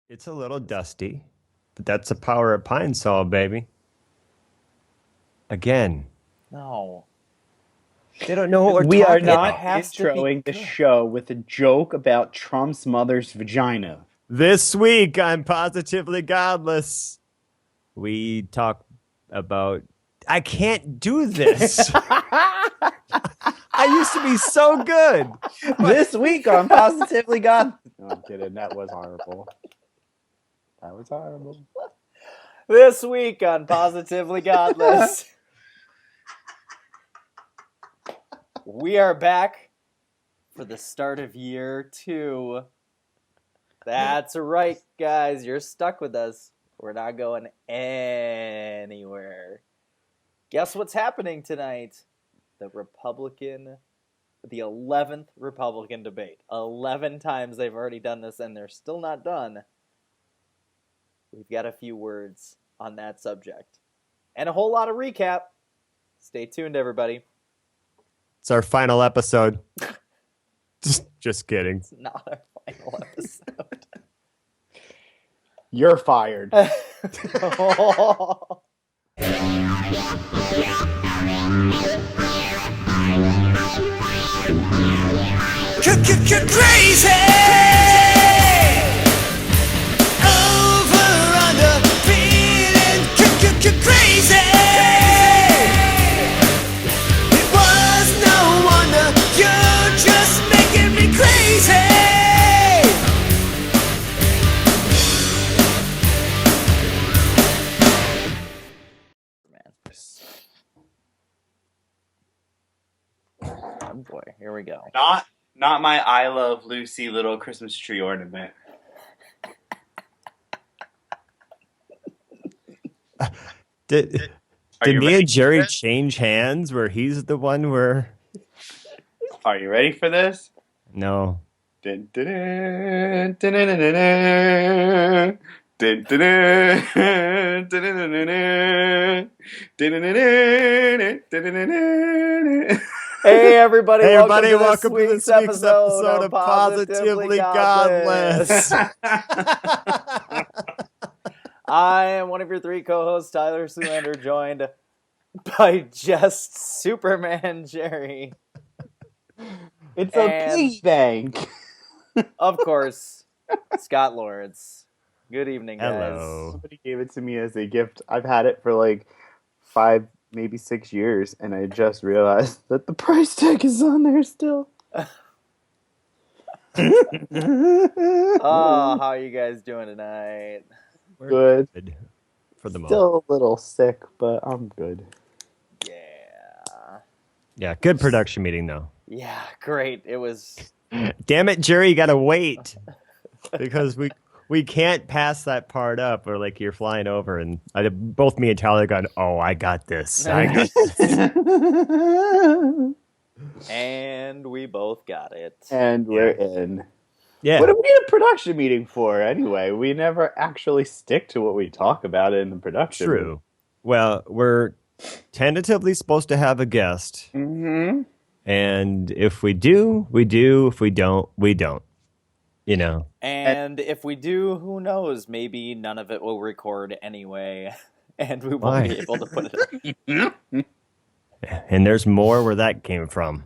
It's a little dusty, but that's the power of Pine Sol, baby. Again, No. they don't know what we're We are talking not about. has to be introing the good. show with a joke about Trump's mother's vagina. This week on Positively Godless, we talk about. I can't do this. I used to be so good. This week on Positively God. No, I'm kidding. That was horrible. That was horrible. This week on Positively Godless, we are back for the start of year 2. That's right, guys. You're stuck with us. We're not going anywhere. Guess what's happening tonight? The 11th Republican debate. 11 times they've already done this, and they're still not done. We've got a few words on that subject. And a whole lot of recap. Stay tuned, everybody. It's our final episode. Just kidding. It's not our final episode. You're fired. Crazy! Over under feeling crazy! It was no wonder you're just making me crazy! Oh boy, here we go. Not my I Love Lucy little Christmas tree ornament. Did me and Jerry change hands where he's the one where... Are you ready for this? No. Dun, dun, dun, dun, dun, dun, dun, dun, dun, dun, dun, dun, dun, dun, dun. Hey everybody, Hey welcome everybody, to welcome to this this week's week's episode of Positively Godless. I am one of your 3 co-hosts, Tyler Sulander, joined by just Superman Jerry. It's And- a piggy bank. Of course, Scott Lawrence. Good evening, guys. Hello. Somebody gave it to me as a gift. I've had it for like 5, maybe 6 years, and I just realized that the price tag is on there still. Oh, how are you guys doing tonight? We're Good. for the moment. Still a little sick, but I'm good. Yeah. Yeah, good production meeting though. Yeah, great. It was... Damn it, Jerry, you gotta wait because we can't pass that part up, or like you're flying over, and both me and Tyler gone. Oh, I got this. I got this. And we both got it. And we're in. Yeah. What do we need a production meeting for anyway? We never actually stick to what we talk about in the production. True. Well, we're tentatively supposed to have a guest, Mm-hmm. and if we do, we do. If we don't, we don't. You know. And if we do, who knows? Maybe none of it will record anyway, and we Why? won't be able to put it up. And there's more where that came from.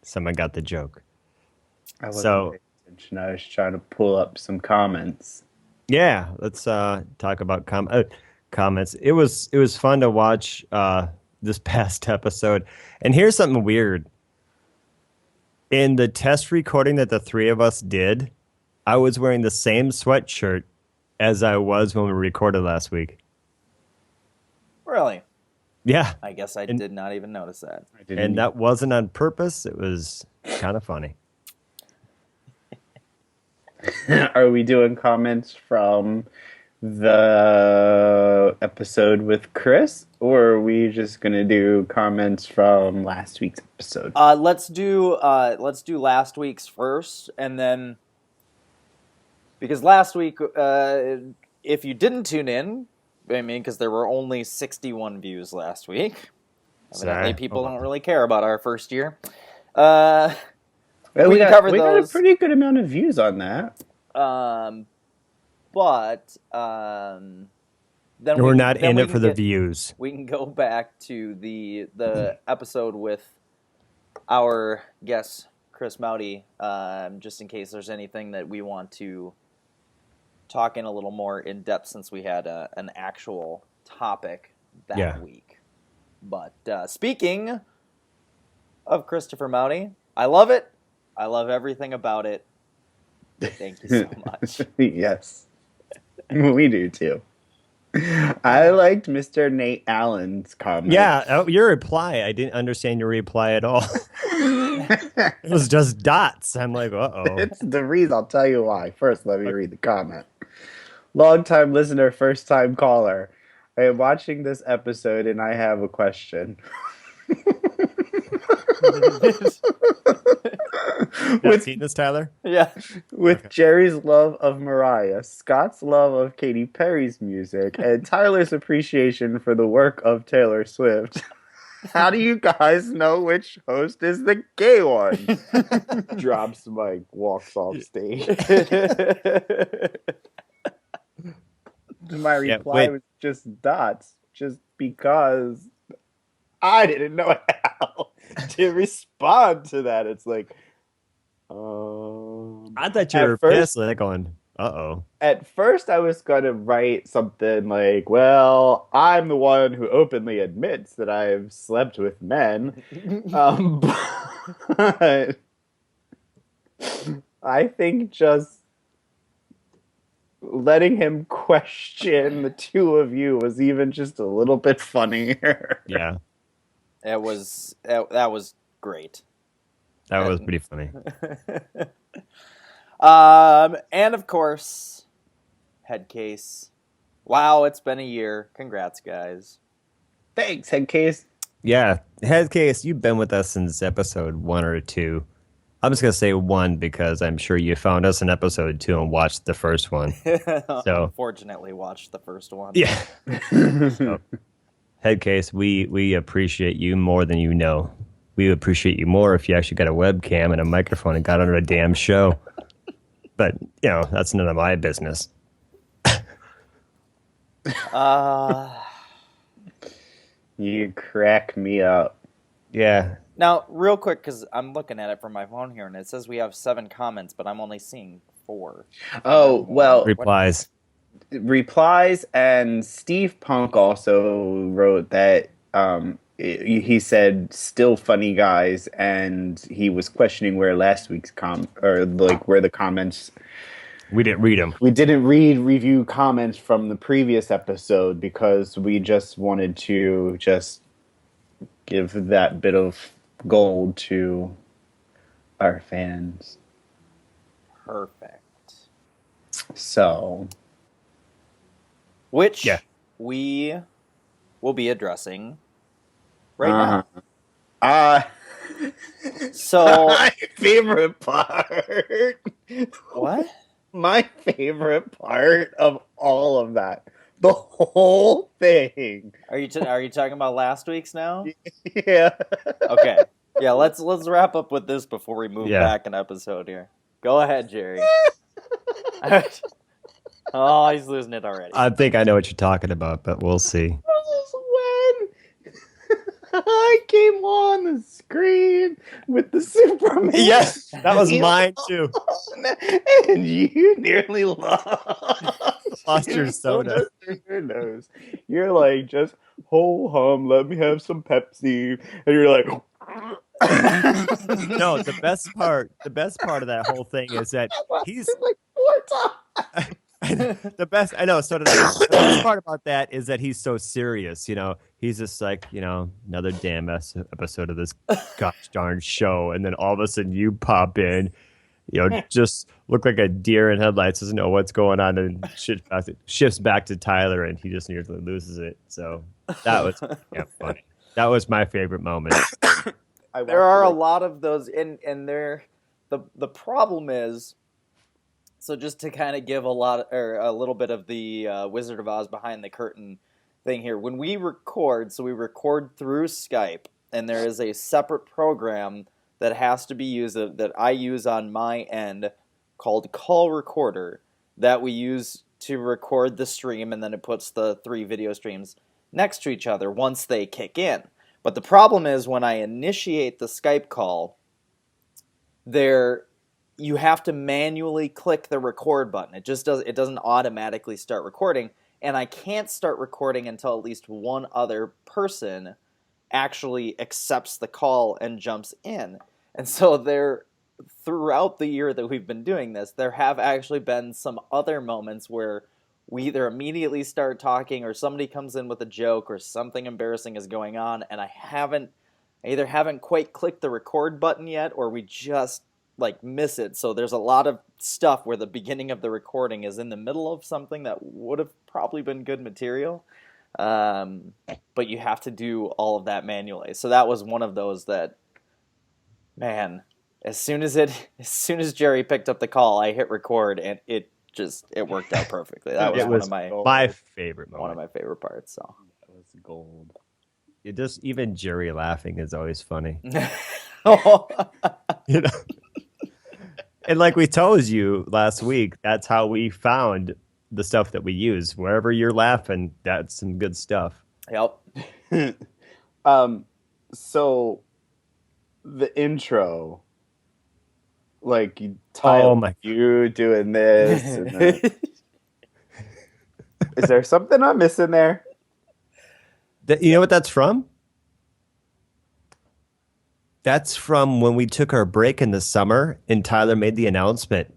Someone got the joke. I wasn't So- paying attention. I was trying to pull up some comments. Yeah, let's talk about comments. It was fun to watch this past episode. And here's something weird. In the test recording that the 3 of us did, I was wearing the same sweatshirt as I was when we recorded last week. Really? Yeah, I guess I And- did not even notice that. I didn't and that wasn't on purpose. It was kind of funny. Are we doing comments from the episode with Chris, or are we just gonna do comments from last week's episode? Let's do last week's first, and then because last week, if you didn't tune in, I mean, because there were only 61 views last week. Evidently, Sorry. people Oh. don't really care about our first year. Well, We can cover we got a those. pretty good amount of views on that. But then We're not then in we it for can the get- views. We can go back to the episode with our guest Chris Mouty, just in case there's anything that we want to talk in a little more in depth, since we had an actual topic that week. But speaking of Christopher Mouty, I love it. I love everything about it. Thank you so much. Yes, we do too. I liked Mr. Nate Allen's comment. Yeah, your reply. I didn't understand your reply at all. It was just dots. I'm like, uh-oh. It's the reason. I'll tell you why. First, let me read the comment. Long-time listener, first-time caller. I am watching this episode and I have a question. Have you seen this, Tyler? Yeah. With Jerry's love of Mariah, Scott's love of Katy Perry's music, and Tyler's appreciation for the work of Taylor Swift, how do you guys know which host is the gay one? Drops mic, walks off stage. My reply was just dots, just because I didn't know how to respond to that. It's like, I thought you were pissed, like going, uh-oh. At first, I was going to write something like, well, I'm the one who openly admits that I've slept with men. But I think just letting him question the two of you was even just a little bit funnier. Yeah. That was great. That was pretty funny. And of course, Headcase. Wow, it's been a year. Congrats, guys. Thanks, Headcase. Yeah, Headcase, you've been with us since episode 1 or 2. I'm just going to say 1 because I'm sure you found us in episode 2 and watched the first one. So, unfortunately, watched the first one. Yeah. So, Headcase, we appreciate you more than you know. We would appreciate you more if you actually got a webcam and a microphone and got on a damn show. But, you know, that's none of my business. You crack me up. Yeah. Now, real quick, because I'm looking at it from my phone here, and it says we have 7 comments, but I'm only seeing 4. Oh, well. Replies. And Steve Punk also wrote that he said still funny guys, and he was questioning where last week's where the comments. We didn't read them. We didn't read review comments from the previous episode because we just wanted to just give that bit of gold to our fans. Perfect. So, which we will be addressing right now. So my favorite part. What? My favorite part of all of that, the whole thing. Are you talking about last week's now? Yeah. Okay. Yeah. Let's wrap up with this before we move back an episode here. Go ahead, Jerry. Oh, he's losing it already. I think I know what you're talking about, but we'll see. This is when I came on the screen with the Superman. Yes, that was mine too. And you nearly lost your soda. Your nose. You're like, just ho hum, let me have some Pepsi, and you're like. No, the best part of that whole thing is that he's like 4 times. The best part about that is that he's so serious. You know, he's just like, you know, another damn episode of this gosh darn show, and then all of a sudden you pop in, you know, just look like a deer in headlights, doesn't know what's going on, and shifts back to Tyler, and he just nearly loses it. So that was funny. That was my favorite moment. There are a lot of those, and the problem is. So just to kind of give a little bit of the Wizard of Oz behind the curtain thing here. When we record, we record through Skype, and there is a separate program that has to be used that I use on my end called Call Recorder that we use to record the stream, and then it puts the 3 video streams next to each other once they kick in. But the problem is when I initiate the Skype call, you have to manually click the record button. It doesn't automatically start recording, and I can't start recording until at least one other person actually accepts the call and jumps in. And so throughout the year that we've been doing this, there have actually been some other moments where we either immediately start talking or somebody comes in with a joke or something embarrassing is going on, and I either haven't quite clicked the record button yet, or we just miss it. So there's a lot of stuff where the beginning of the recording is in the middle of something that would have probably been good material, but you have to do all of that manually. So that was one of those that, man, as soon as Jerry picked up the call, I hit record, and it worked out perfectly. That was one of my favorite moment. One of my favorite parts. So That was gold. Even Jerry laughing is always funny. And like we told you last week, that's how we found the stuff that we use. Wherever you're laughing, that's some good stuff. Yep. So the intro, you doing this. And then... Is there something I'm missing there? You know what that's from? That's from when we took our break in the summer and Tyler made the announcement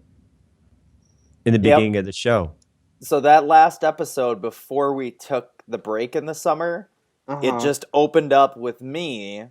in the beginning of the show. So that last episode before we took the break in the summer, it just opened up with me.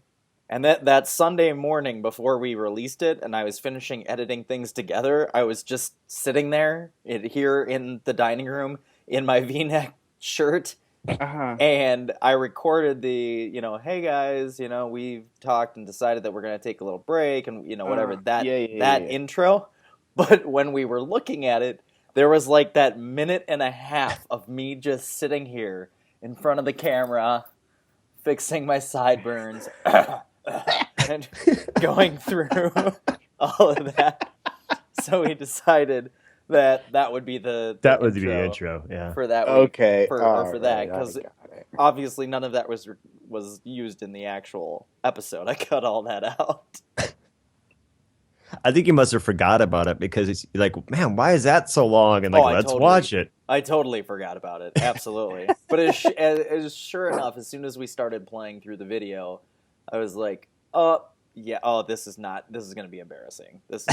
And that Sunday morning before we released it and I was finishing editing things together, I was just sitting there here in the dining room in my V-neck shirt. And I recorded the, hey guys, we've talked and decided that we're going to take a little break and, whatever, that intro. But when we were looking at it, there was that minute and a half of me just sitting here in front of the camera, fixing my sideburns and going through all of that. So we decided that would be the intro, yeah, for that week. Okay, for that, because obviously none of that was used in the actual episode. I cut all that out. I think you must have forgot about it because it's like, man, why is that so long? And let's watch it. I totally forgot about it. Absolutely. But it was sure enough, as soon as we started playing through the video, I was like, this is going to be embarrassing. This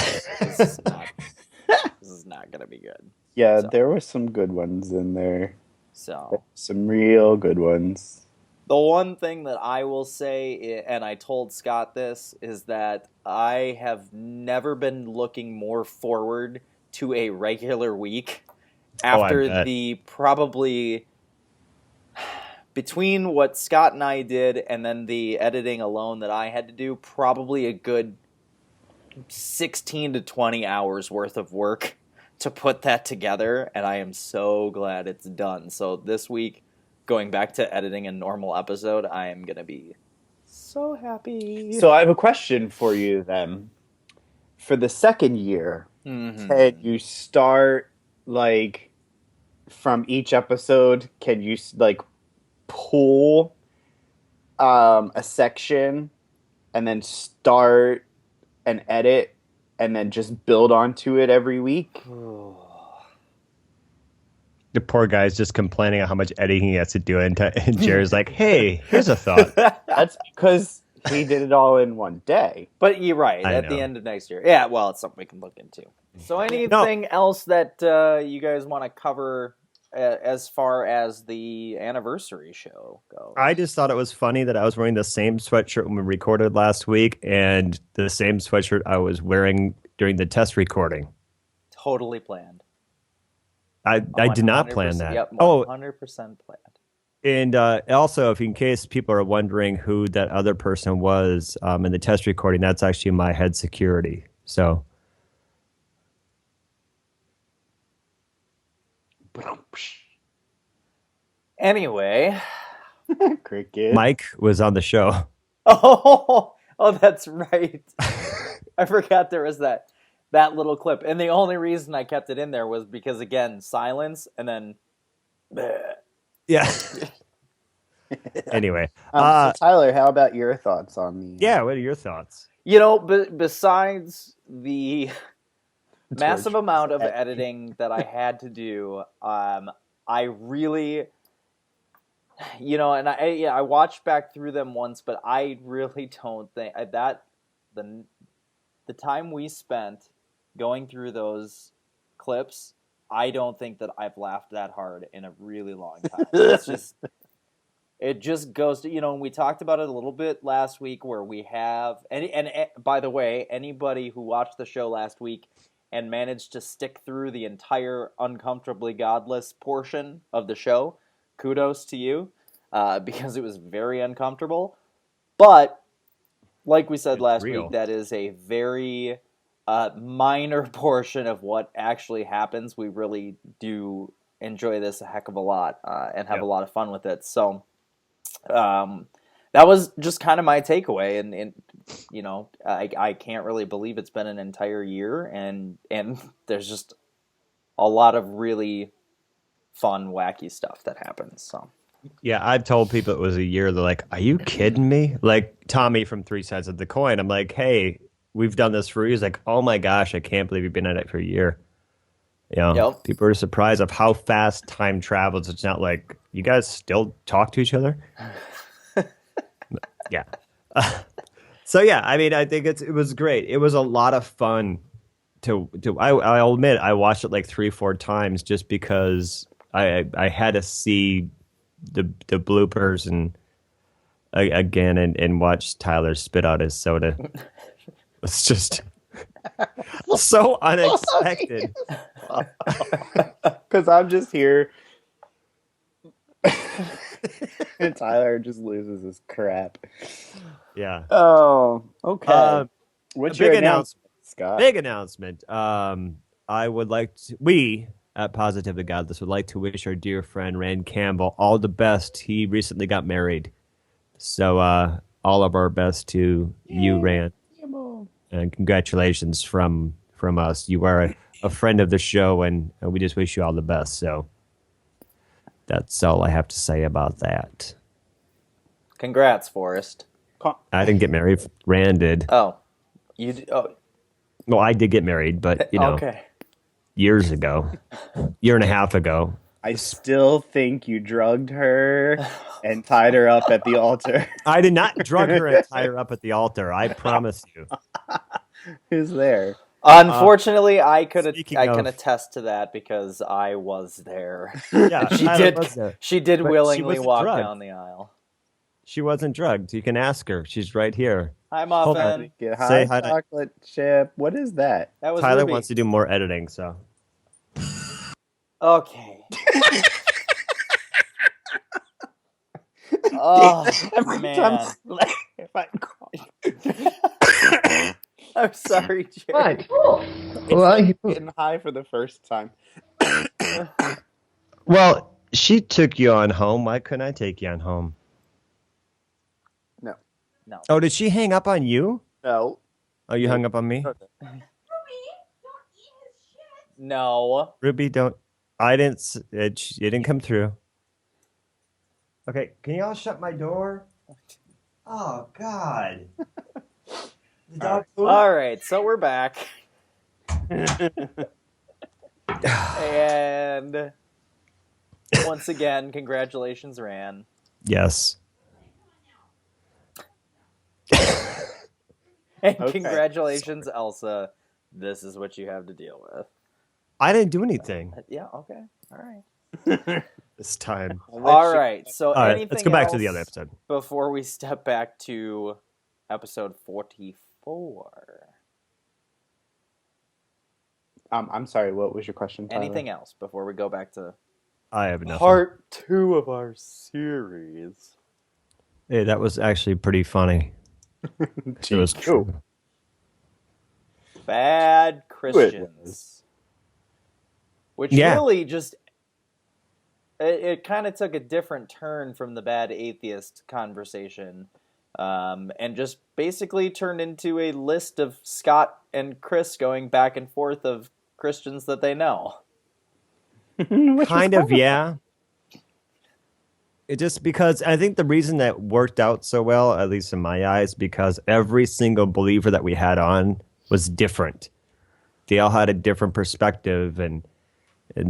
is not going to be good. Yeah, there were some good ones in there. So some real good ones. The one thing that I will say, and I told Scott this, is that I have never been looking more forward to a regular week after the probably between what Scott and I did and then the editing alone that I had to do, probably a good 16 to 20 hours worth of work to put that together, and I am so glad it's done. So this week, going back to editing a normal episode, I am going to be so happy. So I have a question for you then. For the second year, can you start, from each episode, can you, pull a section and then start and edit and then just build onto it every week? The poor guy's just complaining on how much editing he has to do, and Jerry's like, hey, here's a thought. That's because he did it all in one day. But you're right, at the end of next year. Yeah, well, it's something we can look into. So anything else that you guys want to cover as far as the anniversary show goes? I just thought it was funny that I was wearing the same sweatshirt when we recorded last week and the same sweatshirt I was wearing during the test recording. Totally planned. I did not plan that. Yep, 100% planned. And also, if in case people are wondering who that other person was in the test recording, that's actually my head security. So. Anyway. Cricket. Mike was on the show. Oh, that's right. I forgot there was that little clip, and the only reason I kept it in there was because again, silence, and then. Bleh. Yeah. Anyway, So Tyler, how about your thoughts on the? yeah. What are your thoughts? You know, besides the massive torturous amount of editing. editing that I had to do, I really, and I watched back through them once, but I really don't think that the time we spent going through those clips, I don't think that I've laughed that hard in a really long time. It's just. It just goes to, and we talked about it a little bit last week where we have, and by the way, anybody who watched the show last week and managed to stick through the entire Uncomfortably Godless portion of the show, kudos to you, because it was very uncomfortable. But, like we said It's last real. week, that is a very minor portion of what actually happens. We really do enjoy this a heck of a lot and have a lot of fun with it. So, that was just kind of my takeaway, and I can't really believe it's been an entire year, and there's just a lot of really fun, wacky stuff that happens. So Yeah, I've told people it was a year. They're like, "Are you kidding me?" Like Tommy from Three Sides of the Coin. I'm like, "Hey, we've done this for years." Like, "Oh my gosh, I can't believe you've been at it for a year." Yep. People are surprised of how fast time travels. It's not like you guys still talk to each other. Yeah. So yeah, I mean, I think it was great. It was a lot of fun I'll admit I watched it like 3-4 times just because I had to see the bloopers and again and watch Tyler spit out his soda. It's just so unexpected. Because I'm just here. And Tyler just loses his crap. Yeah. Oh, okay. What's your big announcement, Scott? Big announcement. I would like to, we at Positively Godless would like to wish our dear friend Rand Campbell all the best. He recently got married. So all of our best to you, Rand. And congratulations from us. You are a friend of the show, and we just wish you all the best. So that's all I have to say about that. congrats, Forrest. I didn't get married. Rand did. Oh, you? Oh, Well, I did get married, but okay. years ago, year and a half ago. I still think you drugged her and tied her up at the altar. I did not drug her and tie her up at the altar. I promise you. Who's there? Unfortunately, I can speaking of- attest to that because I was there. Yeah, She Tyler did. was there. She did But she willingly wasn't walk drugged. down the aisle. She wasn't drugged. You can ask her. She's right here. Hi, Hold on. Muffin. Get Say high hi to- chocolate chip. What is that? That was Tyler Ruby. wants to do more editing, so. Okay. Oh Every man. time if I call. I'm sorry, Jerry. Getting high for the first time. Well, she took you on home. Why couldn't I take you on home? No. Oh, did she hang up on you? No. Oh, you hung up on me? No. Ruby, don't. I didn't. It didn't come through. Okay, can y'all shut my door? Oh God. The dog pooped? All right, so we're back, and once again, congratulations, Ran. Yes. And Okay. Congratulations, Elsa. This is what you have to deal with. I didn't do anything Yeah. Okay. All right. this time. All right. So, All right, anything let's go back to the else other episode. before we step back to episode 44. I'm sorry. What was your question, Tyler? Anything else before we go back to I have nothing. part 2 of our series? Hey, that was actually pretty funny. It was true. Bad Christians. Which Yeah. really just it kind of took a different turn from the bad atheist conversation. and just basically turned into a list of Scott and Chris going back and forth of Christians that they know. Which was Kind of, yeah. It just because I think the reason that worked out so well, at least in my eyes, because every single believer that we had on was different. They all had a different perspective, and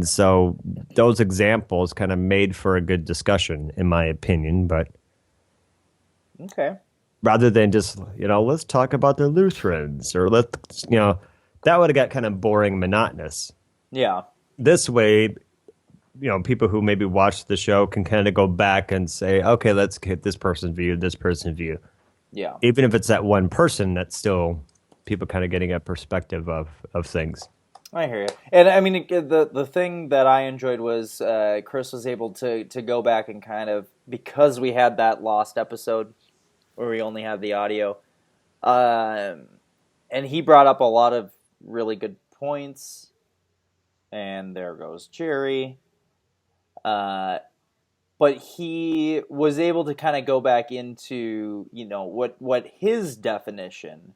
so those examples kind of made for a good discussion, in my opinion. But Okay. rather than just, let's talk about the Lutherans or that would have got kind of boring, and monotonous. Yeah. This way, people who maybe watch the show can kind of go back and say, okay, let's get this person's view. Yeah. Even if it's that one person, that's still people kind of getting a perspective of things. I hear you. And I mean, the thing that I enjoyed was Chris was able to go back and kind of, because we had that lost episode where we only have the audio, and he brought up a lot of really good points. And there goes Jerry. But he was able to kind of go back into, what his definition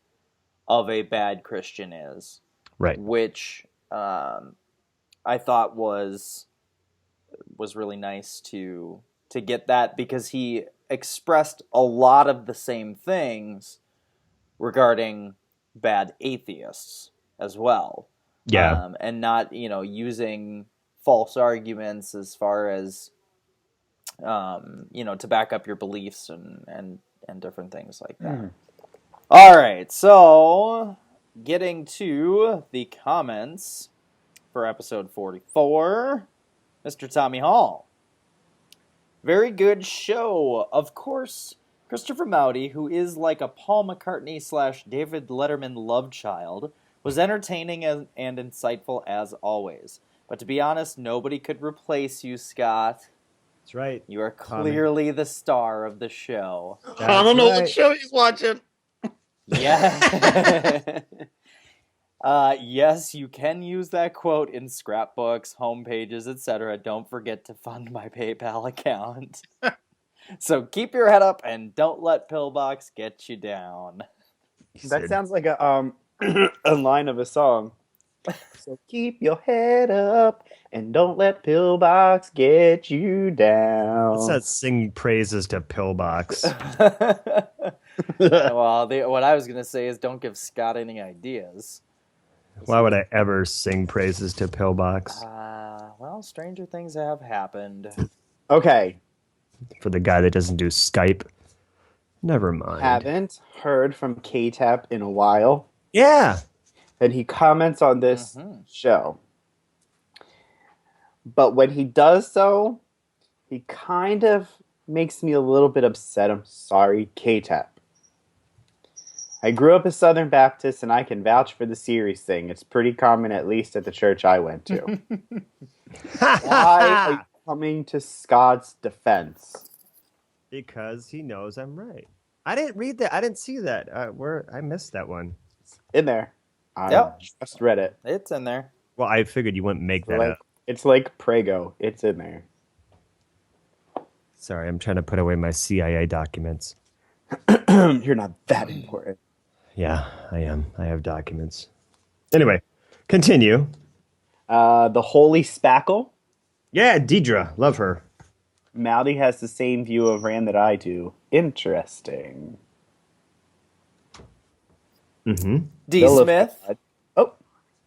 of a bad Christian is. Right. Which I thought was really nice to get that, because he expressed a lot of the same things regarding bad atheists as well. Yeah. And not, using false arguments as far as, to back up your beliefs and different things like that. All right, so getting to the comments for episode 44, Mr. Tommy Hall. Very good show. Of course, Christopher Mowdy, who is like a Paul McCartney / David Letterman love child, was entertaining and insightful as always. But to be honest, nobody could replace you, Scott. That's right. You are clearly the star of the show. I don't know what show he's watching. Yeah. Yes, you can use that quote in scrapbooks, homepages, etc. Don't forget to fund my PayPal account. So keep your head up and don't let Pillbox get you down. That sounds like a a line of a song. So keep your head up and don't let Pillbox get you down. Let's not sing praises to Pillbox. Well, what I was going to say is don't give Scott any ideas. Why would I ever sing praises to Pillbox? Well, stranger things have happened. Okay. For the guy that doesn't do Skype. Never mind. Haven't heard from K-Tap in a while. Yeah. And he comments on this show. But when he does so, he kind of makes me a little bit upset. I'm sorry, K-Tap. I grew up a Southern Baptist, and I can vouch for the series thing. It's pretty common, at least at the church I went to. Why are you coming to Scott's defense? Because he knows I'm right. I didn't read that. I didn't see that. I missed that one. In there. I Yep. just read it. It's in there. Well, I figured you wouldn't make that up. It's like Prego. It's in there. Sorry, I'm trying to put away my CIA documents. You're not that important. Yeah, I am. I have documents. Anyway, continue. The Holy Spackle. Yeah, Deidre. Love her. Mowdy has the same view of Rand that I do. Interesting. Mm-hmm. D. Bill of Smith God. Oh,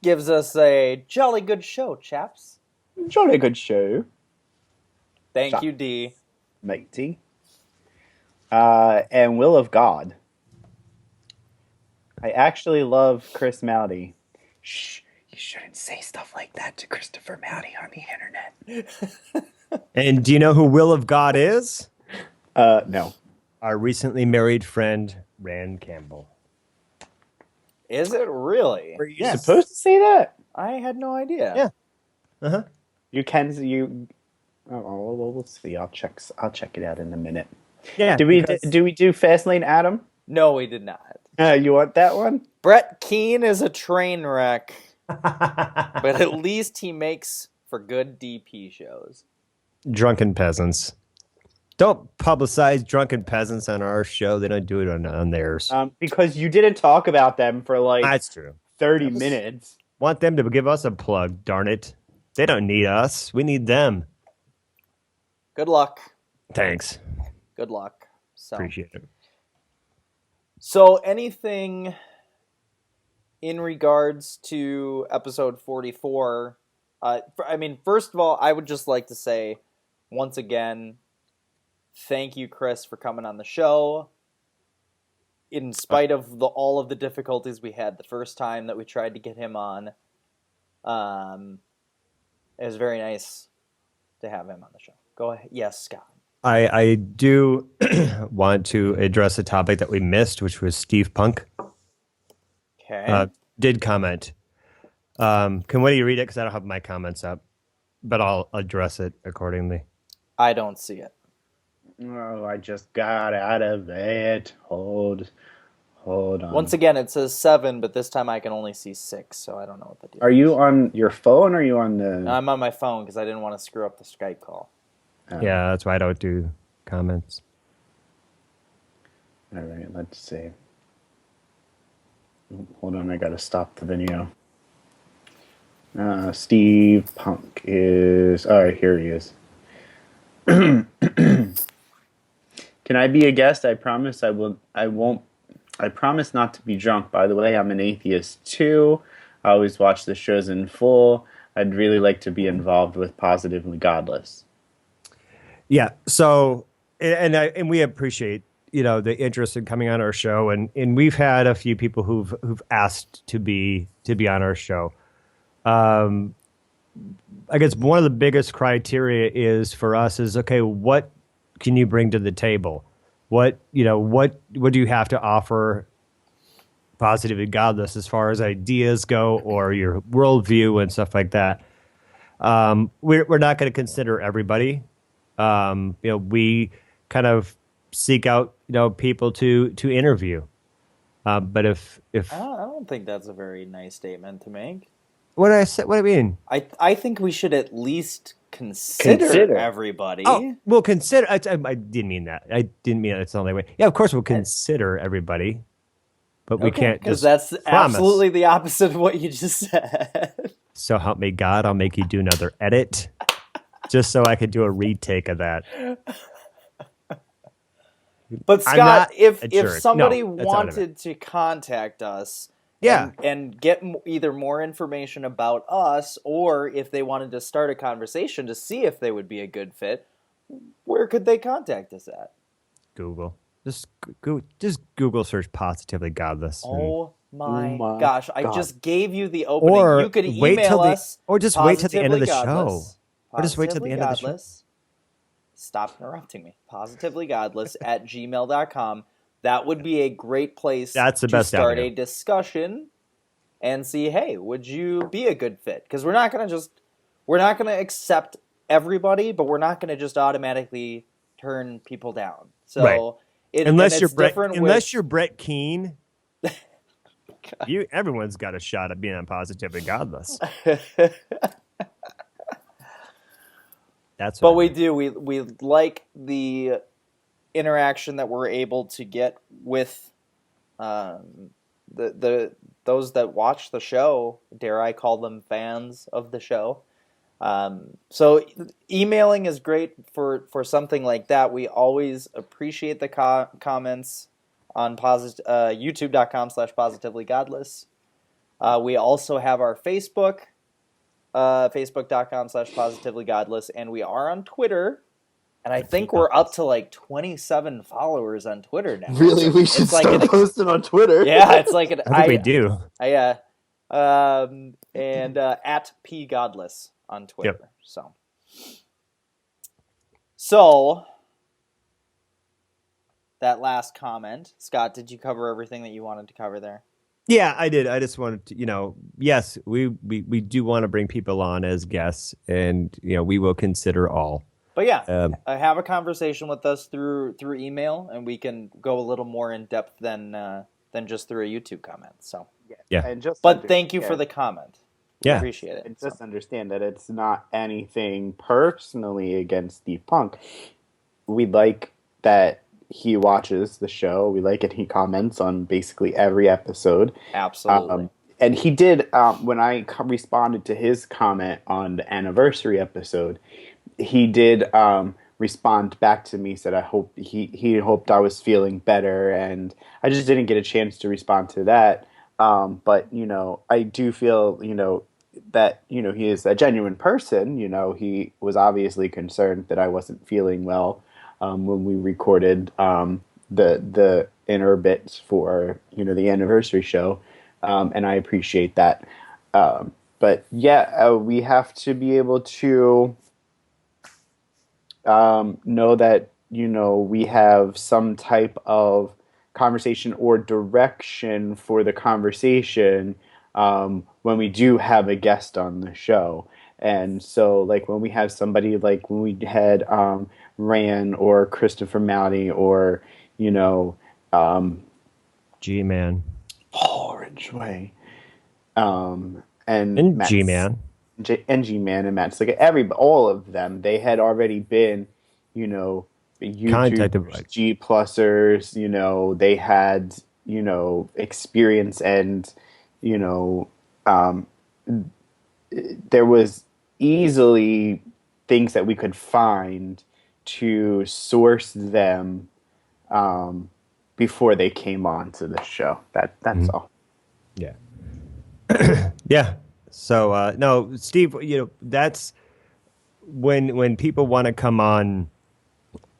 gives us a jolly good show, chaps. jolly good show, Thank you, D. matey. And Will of God. I actually love Chris Mowdy. Shh, you shouldn't say stuff like that to Christopher Mowdy on the internet. And do you know who Will of God is? No. Our recently married friend, Rand Campbell. Is it really? Were you supposed to say that? I had no idea. Yeah. Uh-huh. You can. Oh, well, we'll see. I'll check it out in a minute. Yeah. Do we do Fastlane Adam? No, we did not. You want that one? Brett Keane is a train wreck, but at least he makes for good DP shows. Drunken peasants. Don't publicize drunken peasants on our show. They don't do it on theirs. Because you didn't talk about them for like That's true. 30 minutes. Want them to give us a plug, darn it. They don't need us. We need them. Good luck. Thanks. Good luck. So, Appreciate it. so anything in regards to episode 44? I mean, first of all, I would just like to say, once again, thank you, Chris, for coming on the show. In spite of all of the difficulties we had the first time that we tried to get him on, it was very nice to have him on the show. Go ahead. Yes, Scott. I do want to address a topic that we missed, which was Steve Punk. Okay. Did comment. Can one of you read it? Because I don't have my comments up, but I'll address it accordingly. I don't see it. Oh, I just got out of it. Hold on. Once again, it says 7, but this time I can only see 6, so I don't know what the deal Are you on your phone or are you on the... I'm on my phone because I didn't want to screw up the Skype call. Yeah, that's why I don't do comments. All right, let's see. Hold on, I gotta stop the video. Steve Punk is... All right, here he is. Can I be a guest? I promise I won't. I promise not to be drunk. By the way, I'm an atheist too. I always watch the shows in full. I'd really like to be involved with Positively Godless. Yeah. So, and we appreciate the interest in coming on our show, and we've had a few people who've asked to be on our show. I guess one of the biggest criteria is for us is, okay, what can you bring to the table? What do you have to offer Positively Godless as far as ideas go, or your worldview and stuff like that? We're not going to consider everybody. We kind of seek out people to interview. But if I don't think that's a very nice statement to make. what did I say? What do I mean? I think we should at least consider everybody. Oh, we'll consider. I didn't mean that. I didn't mean it's the only way. Yeah, of course we'll consider everybody, but we can't because just that's promise. absolutely the opposite of what you just said. So help me God, I'll make you do another edit, just so I could do a retake of that. But I'm Scott, not if a jerk. somebody No, that's not what I wanted to contact us, Yeah. and get either more information about us, or if they wanted to start a conversation to see if they would be a good fit, where could they contact us at? Google. Just Google search Positively Godless. Oh my my gosh! I God. just gave you the opening. Or you could wait email till the- us, or just wait till the end of the Positively show. Godless. Or just wait till the end of the show. Positively Godless. Stop interrupting me. Positivelygodless at gmail.com. That would be a great place That's the to best start avenue. a discussion and see, hey, would you be a good fit? Because we're not going to accept everybody, but we're not going to just automatically turn people down. So Right. Unless you're Brett Keane, everyone's got a shot at being on Positively Godless. That's what But I we mean. do. We like the interaction that we're able to get with the those that watch the show. Dare I call them fans of the show? So emailing is great for something like that. We always appreciate the comments on youtube.com/positivelygodless. We also have our Facebook. Facebook.com/positivelygodless, and we are on Twitter, and I think we're up to like 27 followers on Twitter now. Really, we should start posting on Twitter. Yeah, it's like an I think we do. and at pgodless on Twitter. Yep. So that last comment, Scott, did you cover everything that you wanted to cover there? Yeah, I did. I just wanted to, yes, we do want to bring people on as guests, and we will consider all. But yeah, have a conversation with us through email, and we can go a little more in depth than just through a YouTube comment. So Yeah. And but thank you for the comment. We Yeah. appreciate it. And just understand that it's not anything personally against Steve Punk. we like that he watches the show. We like it. He comments on basically every episode. Absolutely. Um, and he did when I responded to his comment on the anniversary episode. He did respond back to me. Said I hope he hoped I was feeling better, and I just didn't get a chance to respond to that. But I do feel that he is a genuine person. He was obviously concerned that I wasn't feeling well when we recorded the inner bits for the anniversary show, and I appreciate that. But yeah, we have to be able to know that we have some type of conversation or direction for the conversation when we do have a guest on the show. And so, like when we have somebody, like when we had Rand or Christopher Mowdy or G-Man. Orange Way, and And Matt G-Man. NG Man and Matt Slick, all of them, they had already been, Contacted, YouTubers, like, G plusers, they had, experience and, you know, um, there was easily things that we could find to source them before they came on to the show. That's all. yeah. Yeah. So no, Steve, that's when people want to come on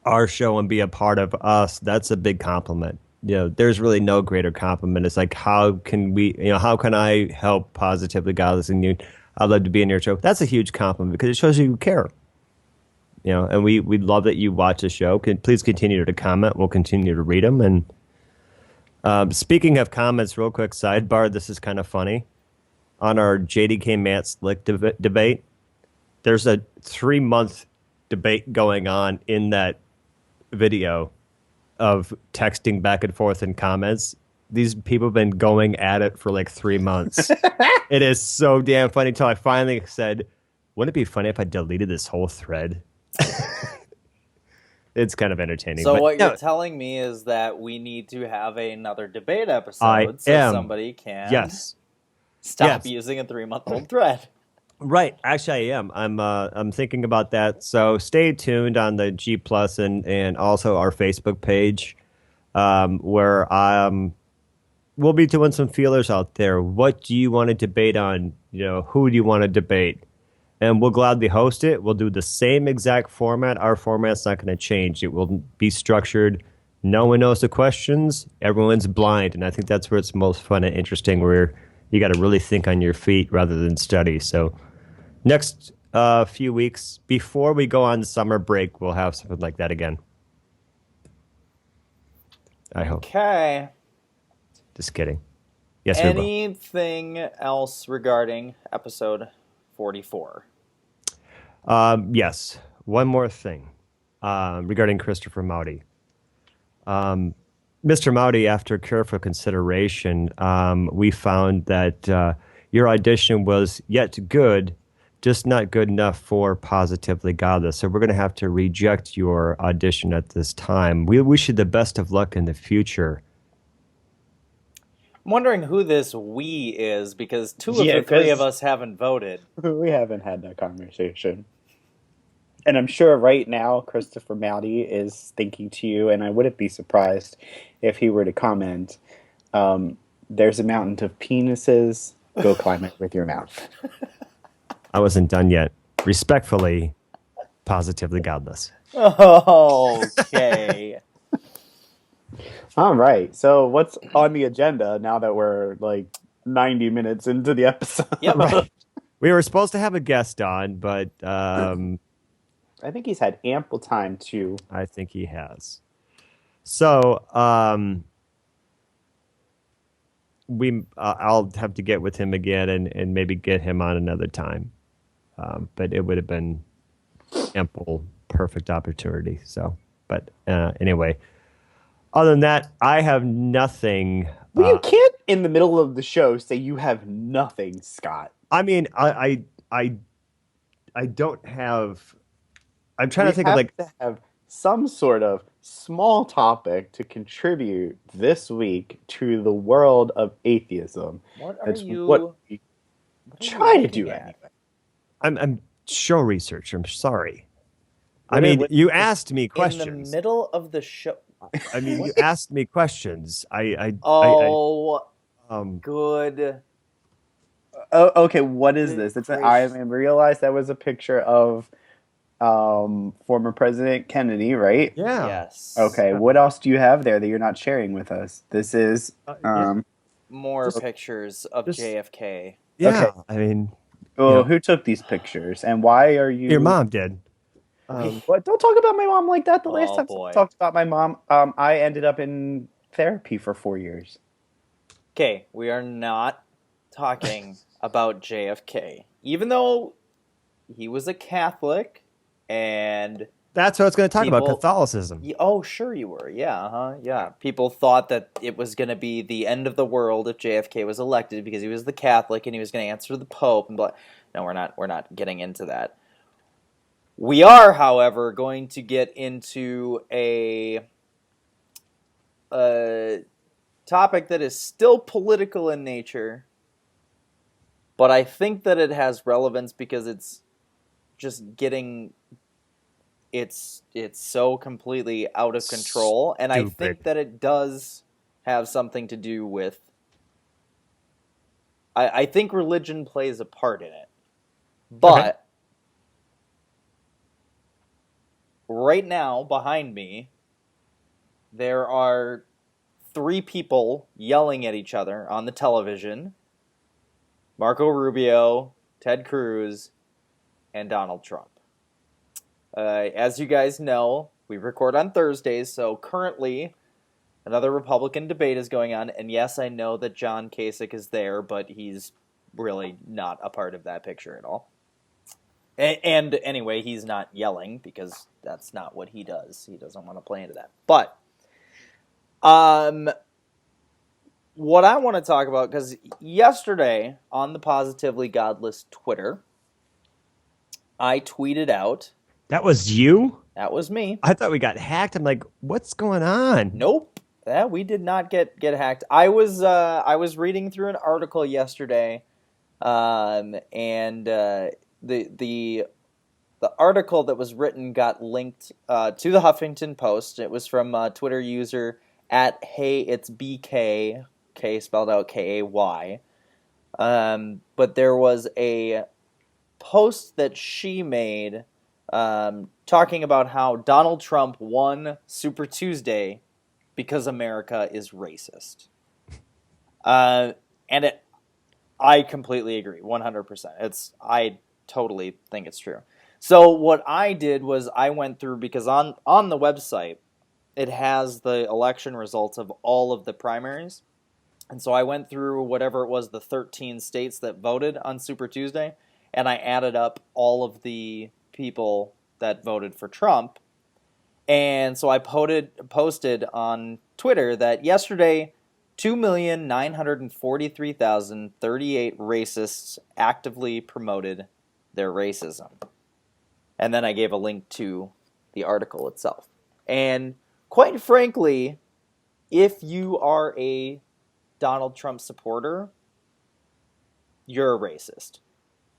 our show and be a part of us, that's a big compliment. There's really no greater compliment. It's like, how can how can I help positively Godless and you? I'd love to be in your show. That's a huge compliment because it shows you care. And we love that you watch the show. Please continue to comment. We'll continue to read them. And speaking of comments, real quick sidebar. This is kind of funny. On our JDK Matt Slick debate, there's a 3-month debate going on in that video of texting back and forth in comments. These people have been going at it for like 3 months. It is so damn funny until I finally said, wouldn't it be funny if I deleted this whole thread? It's kind of entertaining. So but what you're telling me is that we need to have another debate episode I am. somebody can Yes. stop using a 3-month-old thread. Right. Actually, I am. I'm thinking about that. So stay tuned on the G Plus and also our Facebook page, where we'll be doing some feelers out there. What do you want to debate on? Who do you want to debate? And we'll gladly host it. We'll do the same exact format. Our format's not going to change. It will be structured. No one knows the questions. Everyone's blind, and I think that's where it's most fun and interesting. Where you got to really think on your feet rather than study. So next few weeks before we go on summer break, we'll have something like that again. I hope. Okay. Just kidding. Yes, Rubo. Anything else regarding episode 44? Yes. One more thing regarding Christopher Mowdy. Mr. Mowdy, after careful consideration, we found that your audition was yet good, just not good enough for Positively Godless. So we're going to have to reject your audition at this time. We wish you the best of luck in the future. I'm wondering who this we is, because two of Yeah, the three 'cause- of us haven't voted. We haven't had that conversation. And I'm sure right now Christopher Mowdy is thinking to you, and I wouldn't be surprised if he were to comment, there's a mountain of penises, go climb it with your mouth. I wasn't done yet. Respectfully, Positively Godless. Okay. All right, so what's on the agenda now that we're like 90 minutes into the episode? Yep. Right. We were supposed to have a guest on, but I think he's had ample time to. I think he has. So I'll have to get with him again and maybe get him on another time. But it would have been ample, perfect opportunity. So, but anyway, other than that, I have nothing. Well, you can't in the middle of the show say you have nothing, Scott. I mean, I don't have. I'm trying to think of We like. have to have some sort of small topic to contribute this week to the world of atheism. What are That's what you? we What are you try to looking do at? anyway. I'm show researcher. I'm sorry. I What mean, what- you asked me In the questions. middle of the show. I mean, you What? asked me questions. Oh, Um, good. Oh, okay, what is Good this? I gracious. realized that was a picture of former President Kennedy, right? yeah. Yes. Okay, Yeah. what else do you have there that you're not sharing with us? This is Yeah. More Just, pictures of just, JFK. yeah. okay. I mean, Well, who took these pictures and why are your you? mom did. Um, What? Don't talk about my mom like that. The last Oh time someone boy. talked about my mom, I ended up in therapy for 4 years. Okay, we are not talking about JFK. Even though he was a Catholic and that's what I was going to talk about. people. Catholicism. Oh, sure you were. Yeah, yeah. People thought that it was going to be the end of the world if JFK was elected because he was the Catholic and he was going to answer to the Pope and blah. No, we're not. We're not getting into that. We are, however, going to get into a topic that is still political in nature, but I think that it has relevance because it's just getting it's so completely out of control, and I think Stupid. that it does have something to do with. I think religion plays a part in it, but right now behind me, there are 3 people yelling at each other on the television: Marco Rubio, Ted Cruz, and Donald Trump. As you guys know, we record on Thursdays, so currently another Republican debate is going on, and yes, I know that John Kasich is there, but he's really not a part of that picture at all. And anyway, he's not yelling because that's not what he does. He doesn't want to play into that. But what I want to talk about, because yesterday on the Positively Godless Twitter, I tweeted out. That was you? That was me. I thought we got hacked. I'm like, what's going on? Nope. Yeah, we did not get hacked. I was reading through an article yesterday, and the article that was written got linked to the Huffington Post. It was from Twitter user at Hey It's BK, K spelled out KAY. But there was a post that she made talking about how Donald Trump won Super Tuesday because America is racist. And I completely agree, 100%. I totally think it's true. So what I did was I went through, because on the website, it has the election results of all of the primaries. And so I went through whatever it was, the 13 states that voted on Super Tuesday, and I added up all of the people that voted for Trump. And so I posted on Twitter that yesterday, 2,943,038 racists actively promoted their racism. And then I gave a link to the article itself. And quite frankly, if you are a Donald Trump supporter, you're a racist.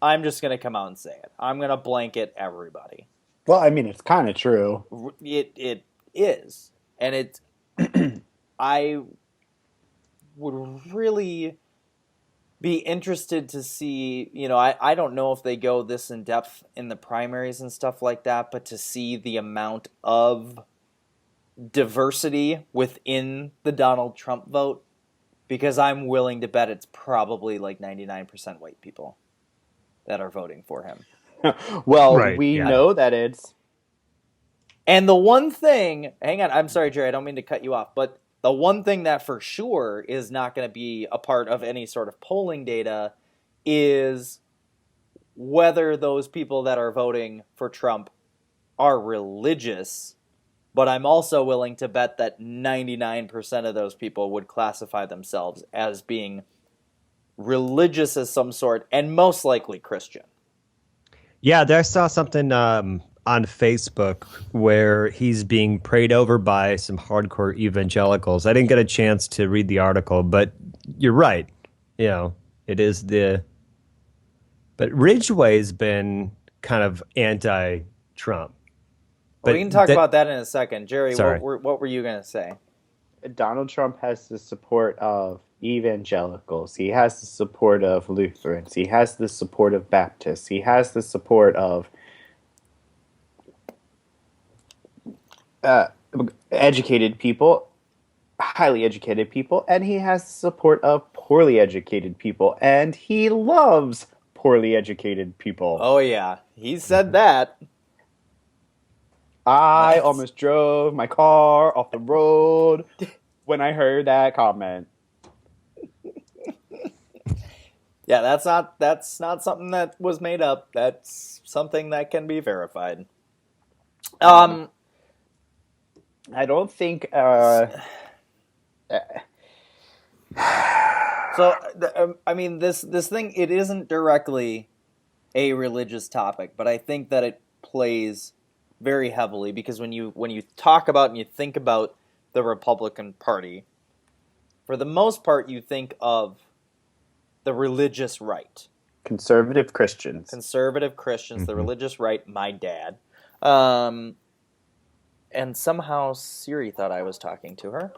I'm just going to come out and say it. I'm going to blanket everybody. Well, I mean, it's kind of true. It is. And it's... I would really be interested to see, I don't know if they go this in depth in the primaries and stuff like that, but to see the amount of diversity within the Donald Trump vote, because I'm willing to bet it's probably like 99% white people that are voting for him. Well, Right, we yeah. know that it's... And the one thing, hang on, I'm sorry, Jerry, I don't mean to cut you off, but the one thing that for sure is not going to be a part of any sort of polling data is whether those people that are voting for Trump are religious. But I'm also willing to bet that 99% of those people would classify themselves as being religious of some sort, and most likely Christian. Yeah, I saw something on Facebook where he's being prayed over by some hardcore evangelicals. I didn't get a chance to read the article, but you're right. You know, it is the. But Ridgway's been kind of anti-Trump. Well, But we can talk about that in a second. Jerry, Sorry. what were you going to say? Donald Trump has the support of evangelicals. He has the support of Lutherans. He has the support of Baptists. He has the support of educated people, highly educated people, and he has the support of poorly educated people, and he loves poorly educated people. Oh, yeah. He said that. I almost drove my car off the road when I heard that comment. Yeah, that's not something that was made up. That's something that can be verified. I don't think. So, I mean, this thing, it isn't directly a religious topic, but I think that it plays very heavily because when you talk about and you think about the Republican Party, for the most part, you think of the religious right. Conservative Christians. The religious right, my dad. And somehow Siri thought I was talking to her.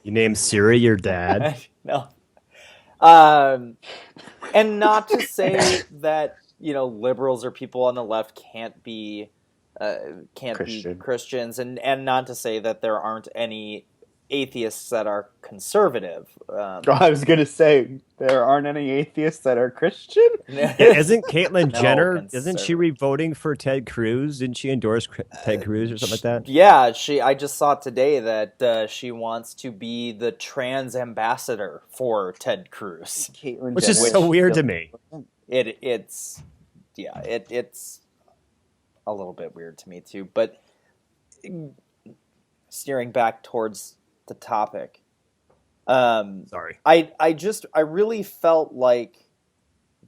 You named Siri your dad? No. And not to say that, liberals or people on the left can't be Christians, and not to say that there aren't any atheists that are conservative. I was going to say, there aren't any atheists that are Christian? Yeah, isn't Caitlyn Jenner, isn't she conservative. voting for Ted Cruz? Didn't she endorse Ted Cruz or something like that? Yeah, I just saw today that she wants to be the trans ambassador for Ted Cruz. Caitlyn Which is Jenner. so weird to me. It's a little bit weird to me too, but steering back towards the topic. Sorry. I really felt like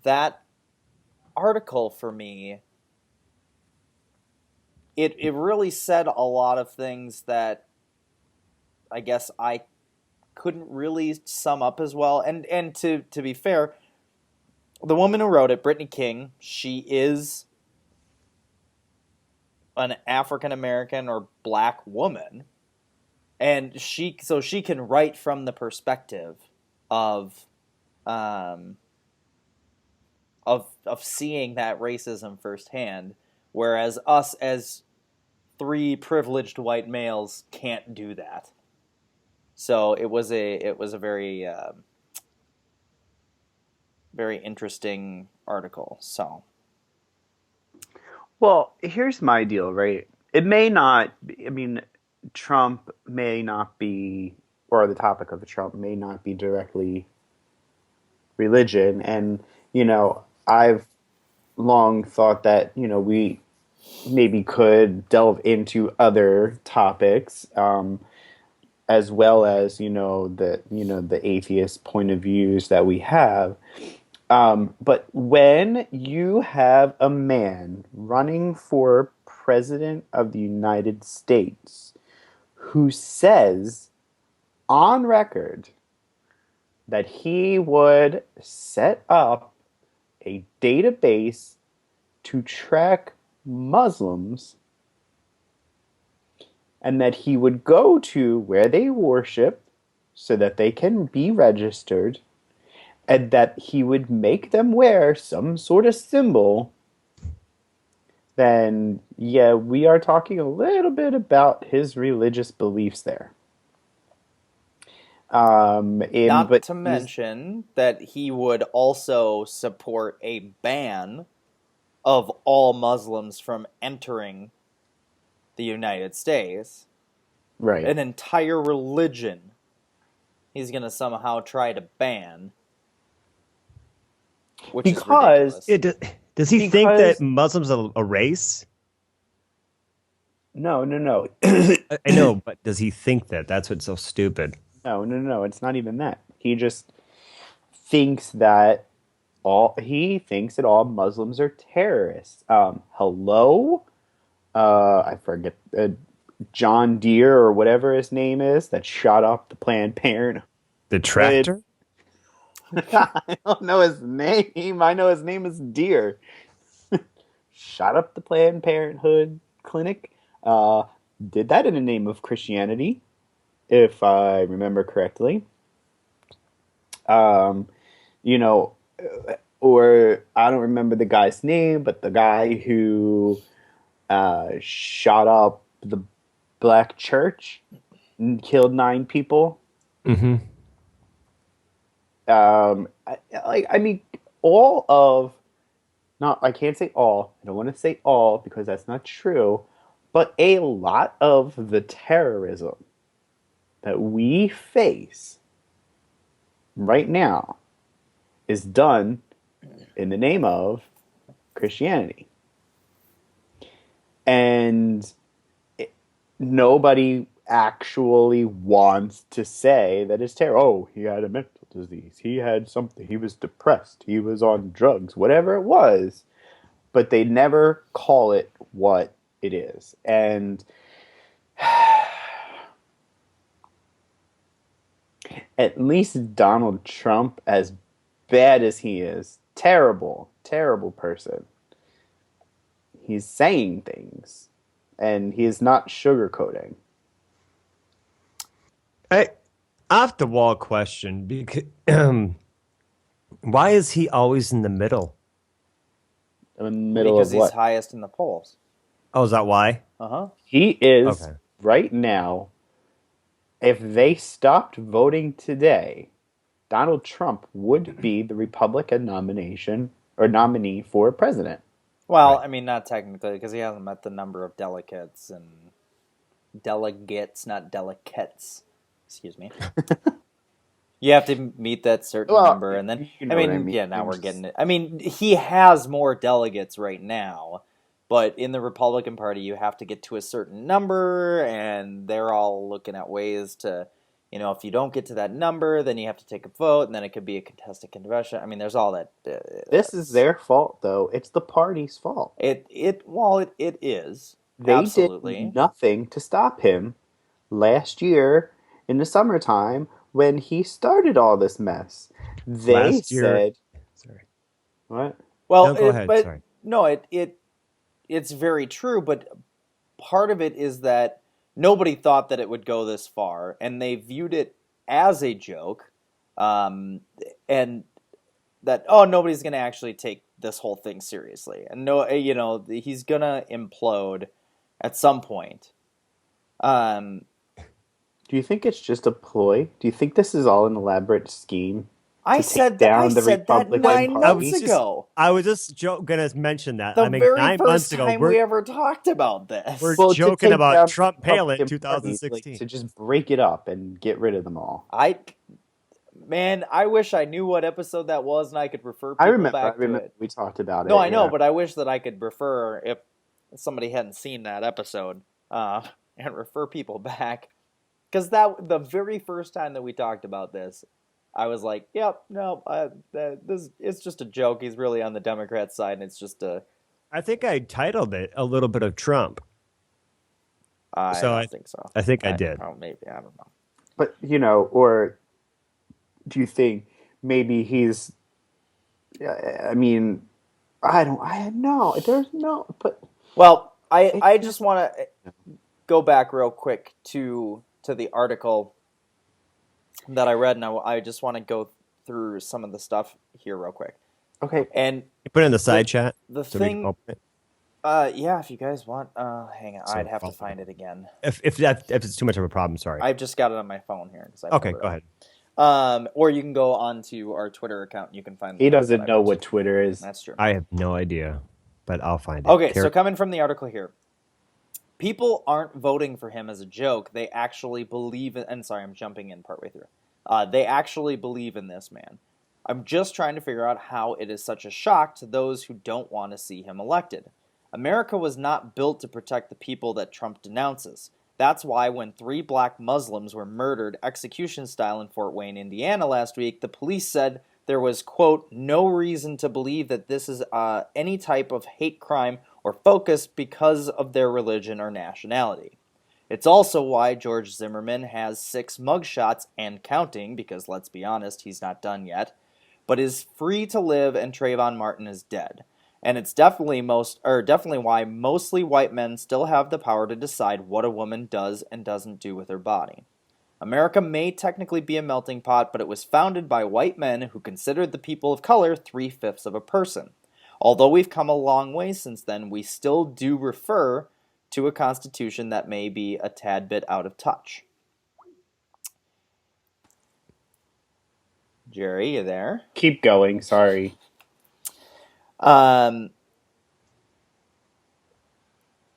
that article for me, it really said a lot of things that I guess I couldn't really sum up as well. And to be fair, the woman who wrote it, Brittany King, she is an African American or black woman, and she can write from the perspective of seeing that racism firsthand, whereas us as three privileged white males can't do that. So it was a very very interesting article. So. Well, here's my deal, right? It may not, Trump may not be, or the topic of Trump may not be directly religion. And, I've long thought that, we maybe could delve into other topics, as well as, the atheist point of views that we have. But when you have a man running for president of the United States who says on record that he would set up a database to track Muslims and that he would go to where they worship so that they can be registered, and that he would make them wear some sort of symbol, then, yeah, we are talking a little bit about his religious beliefs there. Not to mention that he would also support a ban of all Muslims from entering the United States. Right. An entire religion he's going to somehow try to ban. Because does he think that Muslims are a race? No. I know, but does he think that? That's what's so stupid. No. It's not even that. He just thinks that he thinks that all Muslims are terrorists. Hello, I forget John Deere or whatever his name is that shot up the Planned Parenthood. The tractor? I don't know his name. I know his name is Deere. Shot up the Planned Parenthood clinic. Did that in the name of Christianity, if I remember correctly. Um, you know, or I don't remember the guy's name, but the guy who shot up the black church and killed 9 people. Mm-hmm. I mean, all of, not, I can't say all, I don't want to say all because that's not true, but a lot of the terrorism that we face right now is done in the name of Christianity. And nobody actually wants to say that it's terror. Oh, he had a mental disease. He had something. He was depressed. He was on drugs. Whatever it was. But they never call it what it is. And at least Donald Trump, as bad as he is, terrible, terrible person, he's saying things. And he is not sugarcoating. Hey, off the wall question, because why is he always in the middle? In the middle because of he's what? highest in the polls. Oh, is that why? Uh-huh. He is, Okay. right now, if they stopped voting today, Donald Trump would be the Republican nominee for president. Well, Right. I mean, not technically, because he hasn't met the number of delegates, not delegates. Excuse me. You have to meet that certain Well, number, and then you know what I mean. yeah, now we're It's- getting it. I mean, he has more delegates right now, but in the Republican Party, you have to get to a certain number, and they're all looking at ways to, if you don't get to that number, then you have to take a vote, and then it could be a contested convention. I mean, there's all that. This is their fault, though. It's the party's fault. It is They absolutely. did nothing to stop him last year in the summertime when he started all this mess. They Last year- said, Sorry. what? Well, No, go ahead, but sorry. no, it's very true. But part of it is that nobody thought that it would go this far, and they viewed it as a joke, and that nobody's going to actually take this whole thing seriously, and he's going to implode at some point. Do you think it's just a ploy? Do you think this is all an elaborate scheme? I take said down the that Republican 9 Party? months ago. I was just going to mention that. The I mean, very 9 first months ago, time we ever talked about this. we're Well, to joking take about down Trump the Palin Republican Party, 2016. like, to just break it up and get rid of them all. Man, I wish I knew what episode that was and I could refer people I remember back to it. we talked about it. No, I know, yeah. but I wish that I could refer if somebody hadn't seen that episode and refer people back. Because the very first time that we talked about this, I was like, "Yep, no, it's just a joke. He's really on the Democrat side, and it's just a." I think I titled it "A Little Bit of Trump." I don't think so. I think I did. Oh, maybe I don't know. But or do you think maybe he's? I mean, I know. There's no. But Well, I just want to go back real quick to the article that I read, and I just want to go through some of the stuff here real quick. okay, And You put it in the side chat. the so we can thing, open it. yeah, if you guys want, hang on, So I'd have to I'll- find it again. If it's too much of a problem, sorry. I've just got it on my phone here. Okay, go ahead. Or you can go onto our Twitter account and you can find. he the link doesn't that I know posted. what Twitter is. That's true. I have no idea, but I'll find it. Okay, so coming from the article here, people aren't voting for him as a joke. They actually believe in. And sorry, I'm jumping in partway through. They actually believe in this man. I'm just trying to figure out how it is such a shock to those who don't want to see him elected. America was not built to protect the people that Trump denounces. That's why when 3 black Muslims were murdered execution style in Fort Wayne, Indiana last week, the police said there was, quote, no reason to believe that this is any type of hate crime or focus because of their religion or nationality. It's also why George Zimmerman has 6 mugshots and counting, because let's be honest, he's not done yet, but is free to live and Trayvon Martin is dead. And it's definitely why mostly white men still have the power to decide what a woman does and doesn't do with her body. America may technically be a melting pot, but it was founded by white men who considered the people of color 3/5 of a person. Although we've come a long way since then, we still do refer to a constitution that may be a tad bit out of touch. Jerry, you there? Keep going. Sorry.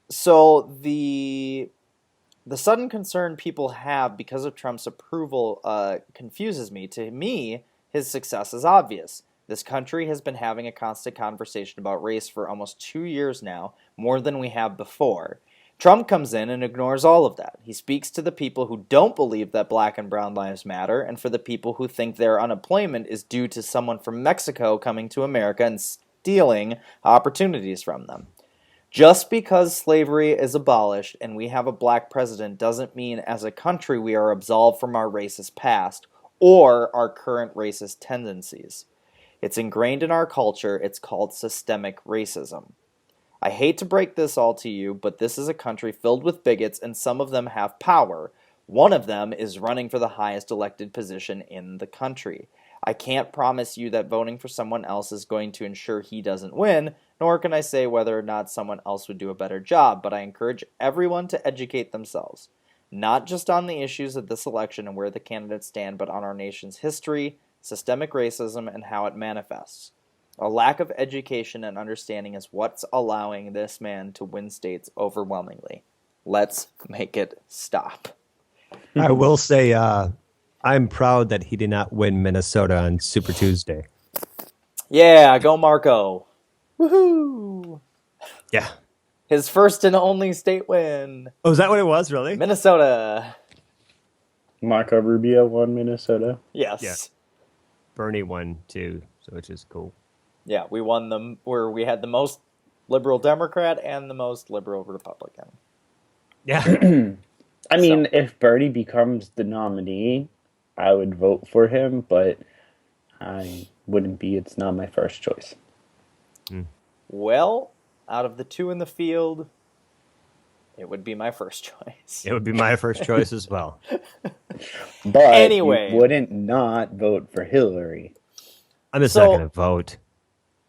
So the sudden concern people have because of Trump's approval confuses me. To me, his success is obvious. This country has been having a constant conversation about race for almost 2 years now, more than we have before. Trump comes in and ignores all of that. He speaks to the people who don't believe that black and brown lives matter, and for the people who think their unemployment is due to someone from Mexico coming to America and stealing opportunities from them. Just because slavery is abolished and we have a black president doesn't mean as a country we are absolved from our racist past or our current racist tendencies. It's ingrained in our culture. It's called systemic racism. I hate to break this all to you, but this is a country filled with bigots, and some of them have power. One of them is running for the highest elected position in the country. I can't promise you that voting for someone else is going to ensure he doesn't win, nor can I say whether or not someone else would do a better job, but I encourage everyone to educate themselves, not just on the issues of this election and where the candidates stand, but on our nation's history, systemic racism, and how it manifests. A lack of education and understanding is what's allowing this man to win states overwhelmingly. Let's make it stop. I will say I'm proud that he did not win Minnesota on Super Tuesday. Yeah, go Marco. Woohoo! Yeah. His first and only state win. Oh, is that what it was, really? Minnesota. Marco Rubio won Minnesota. Yes. Yeah. Bernie won too, so which is cool. Yeah, we won them where we had the most liberal Democrat and the most liberal Republican. Yeah. I mean, if Bernie becomes the nominee, I would vote for him, but I wouldn't be. It's not my first choice. Well, out of the 2 in the field, it would be my first choice. It would be my first choice as well. But Anyway. you wouldn't not vote for Hillary. I'm just not going to vote.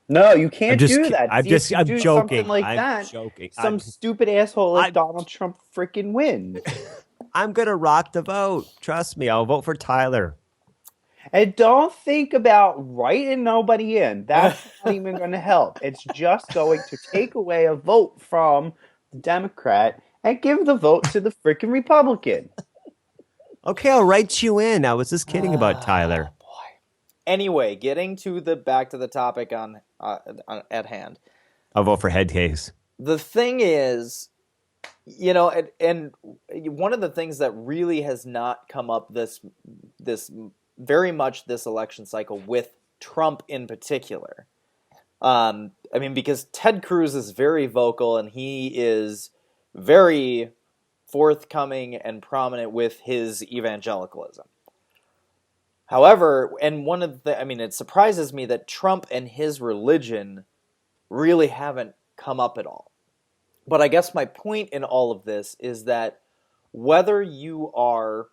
No, you can't I'm just do ki- that. I'm See, if just- you I'm do joking. something like I'm that, joking. some I'm- stupid asshole like I'm- Donald Trump freaking wins. I'm going to rock the vote. Trust me. I'll vote for Tyler. And don't think about writing nobody in. That's not even going to help. It's just going to take away a vote from the Democrat and give the vote to the freaking Republican. Okay, I'll write you in. I was just kidding about Tyler. Anyway, getting to back to the topic at hand. I'll vote for head case. The thing is, you know, and one of the things that really has not come up this very much this election cycle with Trump in particular. I mean, because Ted Cruz is very vocal and he is very forthcoming and prominent with his evangelicalism. However, and it surprises me that Trump and his religion really haven't come up at all. But I guess my point in all of this is that whether you are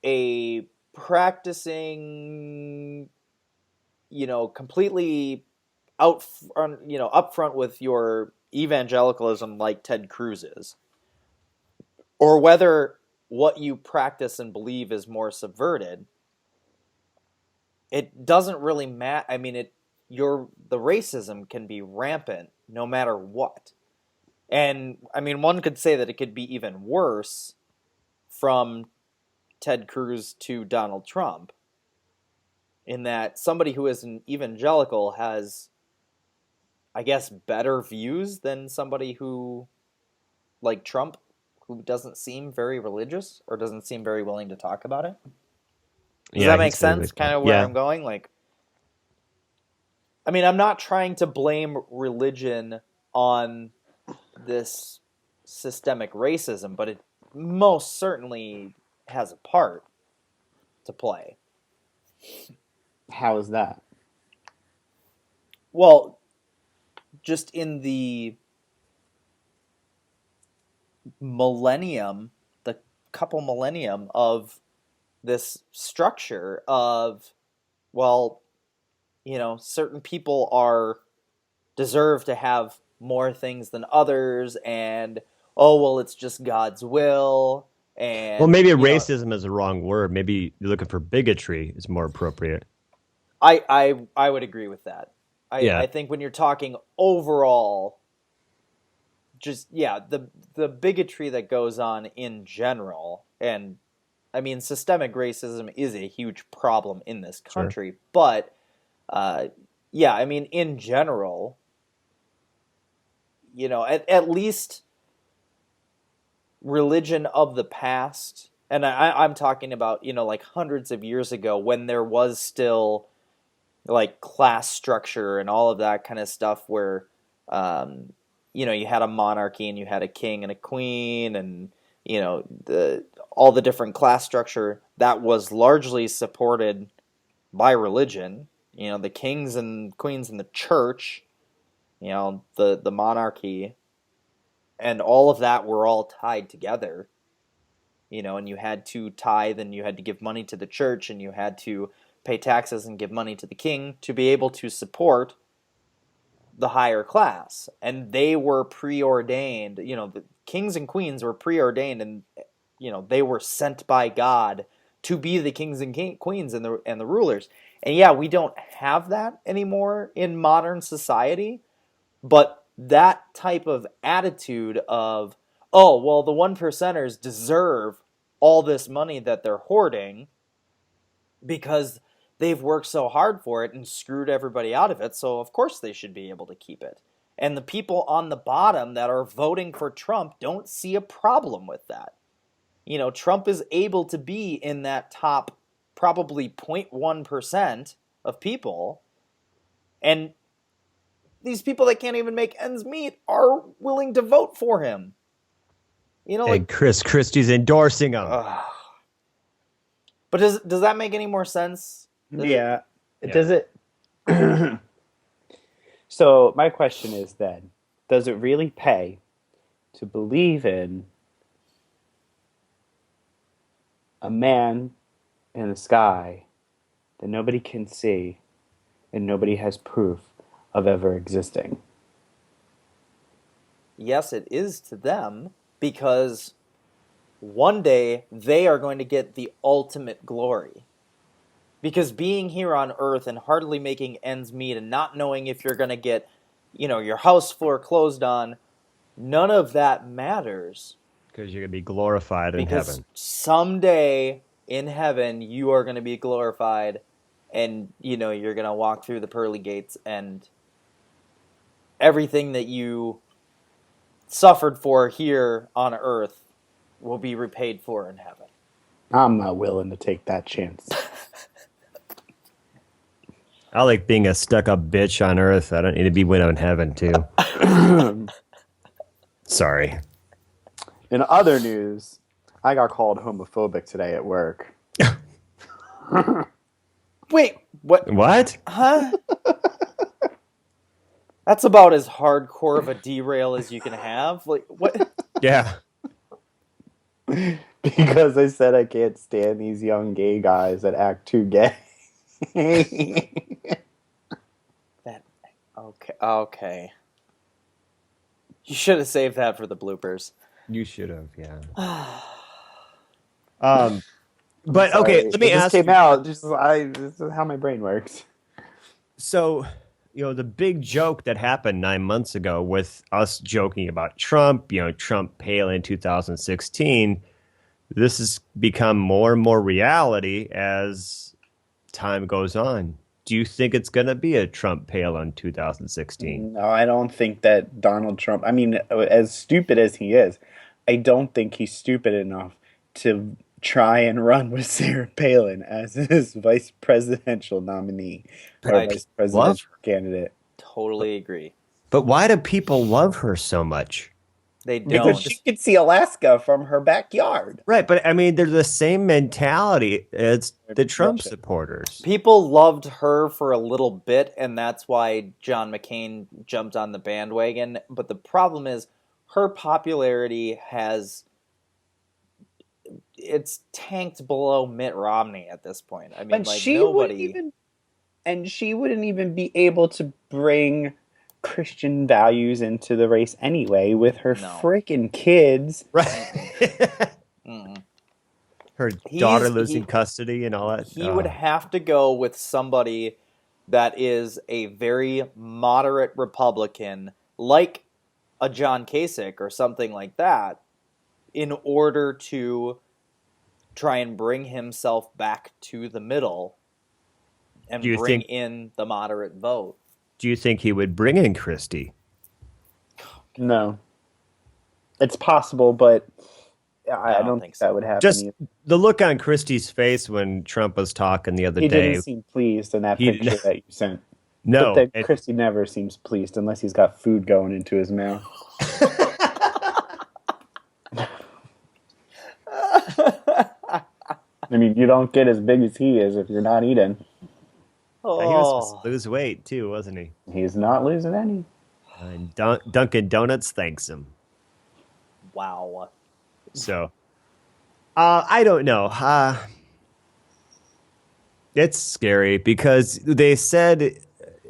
a practicing, completely upfront with your evangelicalism like Ted Cruz is, or whether what you practice and believe is more subverted, it doesn't really matter. I mean, the racism can be rampant no matter what. And, I mean, one could say that it could be even worse from Ted Cruz to Donald Trump, in that somebody who is an evangelical has, I guess, better views than somebody who, like Trump, who doesn't seem very religious or doesn't seem very willing to talk about it. Does that make sense? Kind of where I'm going? Like, I mean, I'm not trying to blame religion on this systemic racism, but it most certainly has a part to play. How is that? Well, just in the millennium, the couple millennium of this structure of, well, certain people are deserve to have more things than others, and oh well, it's just God's will, Well, and maybe racism is the wrong word. Maybe you're looking for bigotry is more appropriate. I would agree with that. Yeah, I think when you're talking overall, just the bigotry that goes on in general, and I mean systemic racism is a huge problem in this sure. country, but yeah, I mean in general, at least religion of the past, and I'm talking about like hundreds of years ago when there was still like class structure and all of that kind of stuff where you had a monarchy and you had a king and a queen and all the different class structure that was largely supported by religion, the kings and queens in the church, the monarchy, and all of that were all tied together, and you had to tithe and you had to give money to the church and you had to pay taxes and give money to the king to be able to support the higher class. And they were preordained, the kings and queens were preordained, and they were sent by God to be the kings and queens and the rulers. And yeah, we don't have that anymore in modern society, but that type of attitude of, oh, well, the one percenters deserve all this money that they're hoarding because they've worked so hard for it and screwed everybody out of it, so of course they should be able to keep it. And the people on the bottom that are voting for Trump don't see a problem with that. Trump is able to be in that top probably 0.1% of people, and these people that can't even make ends meet are willing to vote for him. And Chris Christie's endorsing him. But does that make any more sense? Yeah. Does it? So my question is then, does it really pay to believe in a man in the sky that nobody can see and nobody has proof of ever existing? Yes, it is to them, because one day they are going to get the ultimate glory. Because being here on Earth and hardly making ends meet and not knowing if you're going to get, your house foreclosed on, none of that matters. Because you're going to be glorified in heaven. Someday in heaven, you are going to be glorified, and, you're going to walk through the pearly gates, and everything that you suffered for here on Earth will be repaid for in heaven. I'm not willing to take that chance. I like being a stuck-up bitch on Earth. I don't need to be widow in heaven, too. Sorry. In other news, I got called homophobic today at work. Wait, what? What? Huh? That's about as hardcore of a derail as you can have. Like, what? Yeah. Because I said I can't stand these young gay guys that act too gay. Okay. You should have saved that for the bloopers. You should have, yeah. But okay, let me ask. This came out. This is how my brain works. So, the big joke that happened 9 months ago with us joking about Trump, Trump pale in 2016, this has become more and more reality as time goes on. Do you think it's going to be a Trump pale in 2016? No, I don't think that Donald Trump, I mean, as stupid as he is, I don't think he's stupid enough to try and run with Sarah Palin as his vice presidential nominee or I vice Love presidential candidate. totally agree. But why do people love her so much? They Because don't. she could see Alaska from her backyard. Right, but I mean, they're the same mentality as the Trump Russia. supporters. People loved her for a little bit, and that's why John McCain jumped on the bandwagon. But the problem is, her popularity it's tanked below Mitt Romney at this point. I mean, And like she wouldn't nobody. even be able to bring Christian values into the race anyway with her No. freaking kids. Right. Mm-mm. Her daughter He's- losing he- custody and all that. He would have to go with somebody that is a very moderate Republican, like a John Kasich or something like that, in order to try and bring himself back to the middle and Do you bring think- in the moderate vote. Do you think he would bring in Christie? No. It's possible, but I don't think so. that would happen Just either. the look on Christie's face when Trump was talking the other He day. didn't seem pleased in that He picture didn't- that you sent. No, But then Christy never seems pleased unless he's got food going into his mouth. I mean, you don't get as big as he is if you're not eating. he was Oh, supposed to lose weight too, wasn't he? He's not losing any. And Dunkin' Donuts thanks him. wow. So, I don't know. It's scary because they said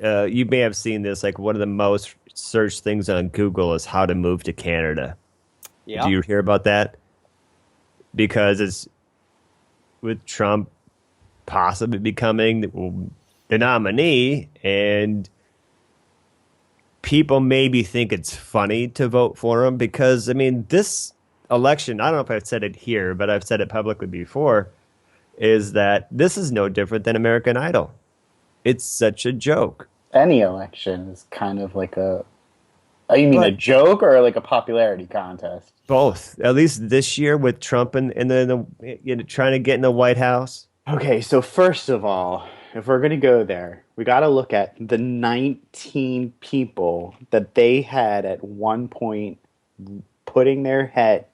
you may have seen this. Like one of the most searched things on Google is how to move to Canada. Yeah. Do you hear about that? Because it's with Trump possibly becoming the nominee, and people maybe think it's funny to vote for him because, I mean, this election, I don't know if I've said it here, but I've said it publicly before, is that this is no different than American Idol. It's such a joke. Any election is kind of like a... Oh, you mean a But- joke or like a popularity contest? Both, at least this year with Trump and then trying to get in the White House. Okay, so first of all, if we're going to go there, we got to look at the 19 people that they had at one point putting their head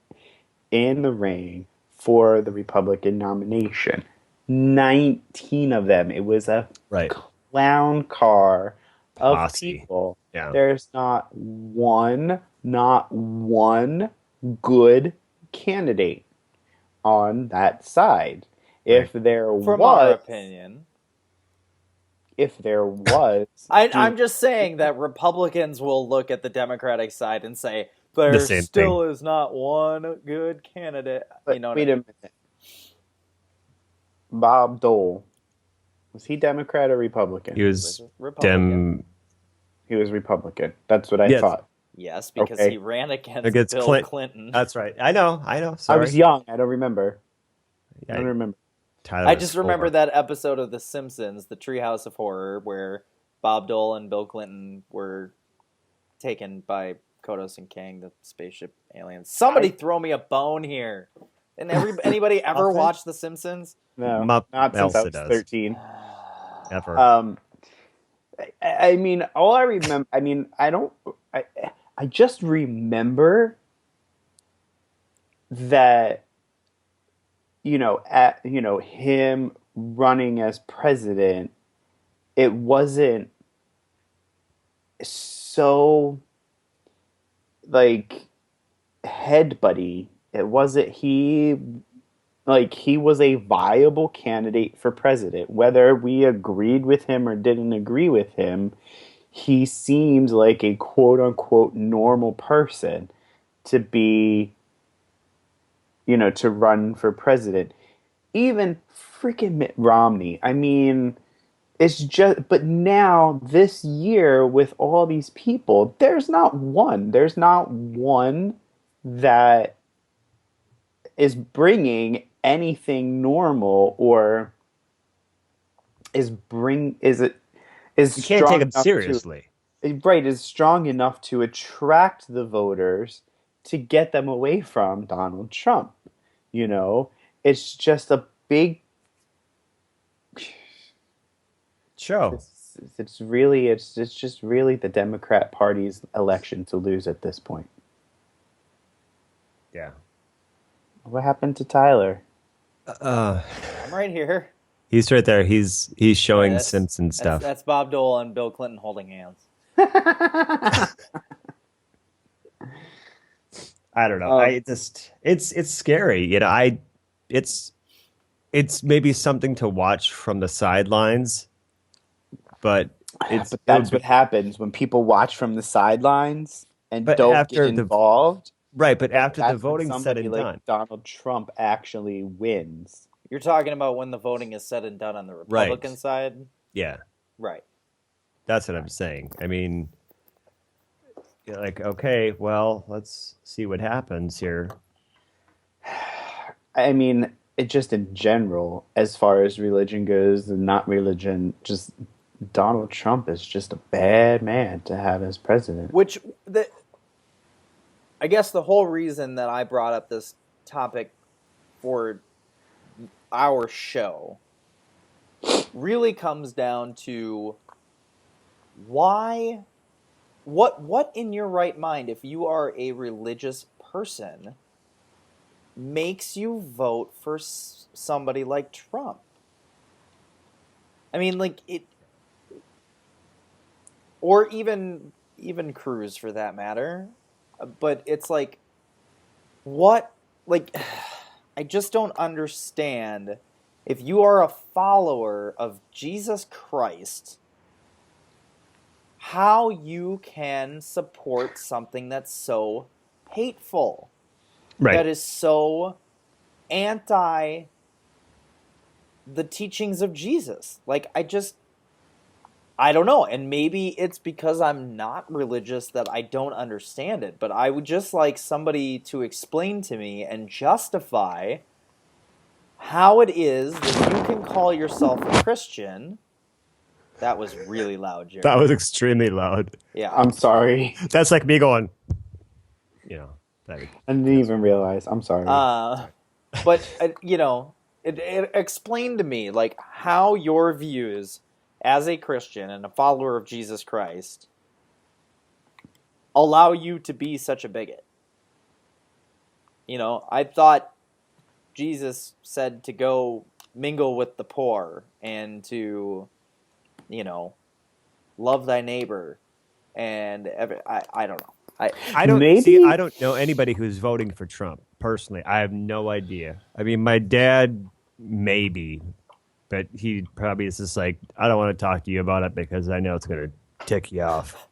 in the ring for the Republican nomination. 19 of them. It was a Right. clown car of Posse. people. Yeah. There's not one good candidate on that side. If there From our was, opinion. I'm just saying that Republicans will look at the Democratic side and say, there same still is not one good candidate. But You know what wait I a mean? minute. Bob Dole, was he Democrat or Republican? He was Republican. He was Republican. That's what I Yes. thought. Yes, because Okay. he ran against Against Bill Clinton. Clinton. That's right. I know. I Sorry. was young. I don't remember. I Yeah, don't remember. Tyler I was just remember 4. that episode of The Simpsons, The Treehouse of Horror, where Bob Dole and Bill Clinton were taken by Kodos and Kang, the spaceship aliens. Somebody throw me a bone here. And anybody ever Nothing? watch The Simpsons? No, Not not since I Elsa was does. 13. Ever. I mean, all I remember. I mean, I just remember that him running as president. It wasn't so like head buddy. It wasn't he was a viable candidate for president. Whether we agreed with him or didn't agree with him, he seems like a quote unquote normal person to be, to run for president. Even freaking Mitt Romney. I mean, it's just, but now this year with all these people, there's not one that is bringing anything normal or is you can't take him seriously. is strong enough to attract the voters to get them away from Donald Trump, it's just a big. Show. It's just really the Democrat Party's election to lose at this point. Yeah. What happened to Tyler? Uh, I'm right here. he's right there. He's showing That's- Simpson stuff. That's Bob Dole and Bill Clinton holding hands. I don't know. Oh. I just it's scary. It's maybe something to watch from the sidelines, but But that's what happens when people watch from the sidelines and But don't after get the- involved. right. But after the That's when voting's said somebody and like done, Donald Trump actually wins. You're talking about when the voting is said and done on the Republican side? yeah, Right. that's what I'm saying. I mean, you're like, okay, well, let's see what happens here. I mean, it just in general, as far as religion goes and not religion, just Donald Trump is just a bad man to have as president. Which I guess the whole reason that I brought up this topic for our show really comes down to what in your right mind, if you are a religious person, makes you vote for somebody like Trump? I mean, like it, or even Cruz for that matter. But it's like, what? Like, I just don't understand. If you are a follower of Jesus Christ, how you can support something that's so hateful, Right. that is so anti the teachings of Jesus. Like, I don't know. And maybe it's because I'm not religious that I don't understand it, but I would just like somebody to explain to me and justify how it is that you can call yourself a Christian. That was really loud, Jerry. That was extremely loud. Yeah. I'm sorry. That's like me going, I didn't even realize. I'm sorry. But it explained to me like how your views as a Christian and a follower of Jesus Christ allow you to be such a bigot. I thought Jesus said to go mingle with the poor and to, love thy neighbor, and I don't know. I don't Maybe- I don't know anybody who's voting for Trump personally. I have no idea. I mean, my dad maybe, but he probably is just like, I don't want to talk to you about it because I know it's going to tick you off.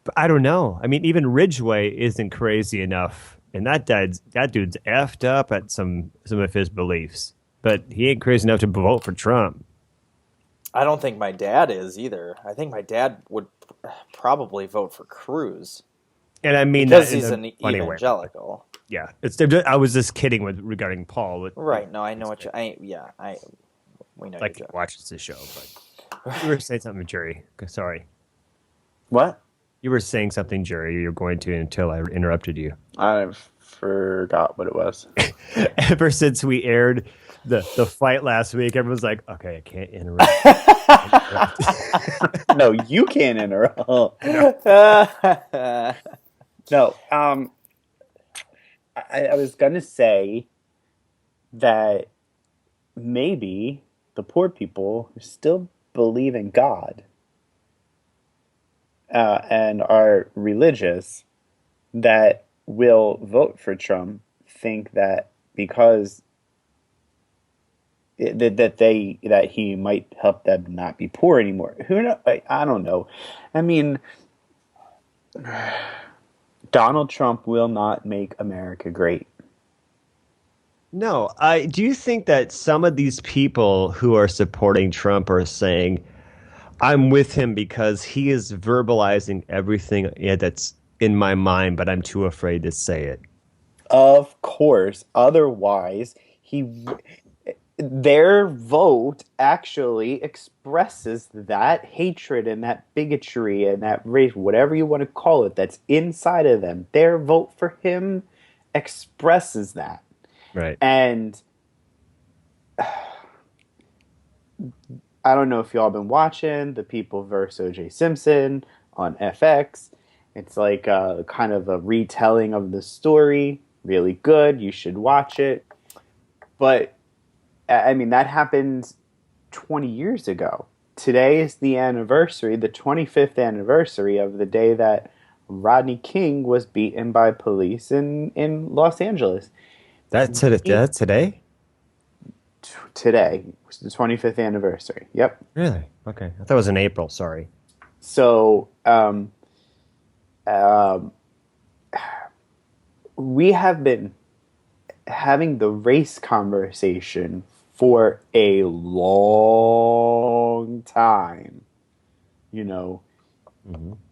But I don't know. I mean, even Ridgway isn't crazy enough, and that dude's effed up at some of his beliefs, but he ain't crazy enough to vote for Trump. I don't think my dad is either. I think my dad would probably vote for Cruz And I mean because that in he's a an funny way. evangelical. Yeah, I was just kidding regarding Paul. Right? No, I know what you. We know Like your he joke. watches the show, but you were saying something, Jerry. Sorry, What? you were saying something, Jerry. You're going to until I interrupted you. I forgot what it was. Ever since we aired the fight last week, everyone's like, "Okay, I can't interrupt." No, you can't interrupt. No, I was gonna say that maybe the poor people who still believe in God and are religious that will vote for Trump think that because that he might help them not be poor anymore. Who know? I don't know. I mean, Donald Trump will not make America great. No, do you think that some of these people who are supporting Trump are saying, "I'm with him because he is verbalizing everything that's in my mind, but I'm too afraid to say it"? Of course. Otherwise, their vote actually expresses that hatred and that bigotry and that race, whatever you want to call it, that's inside of them. Their vote for him expresses that. Right. And I don't know if y'all been watching The People vs. O.J. Simpson on FX. It's like kind of a retelling of the story. Really good. You should watch it. But, I mean, that happened 20 years ago. Today is the anniversary, the 25th anniversary of the day that Rodney King was beaten by police in Los Angeles. That's today? Today was the 25th anniversary. Yep. Really? Okay. I thought it was in April. Sorry. So, we have been having the race conversation for a long time. You know,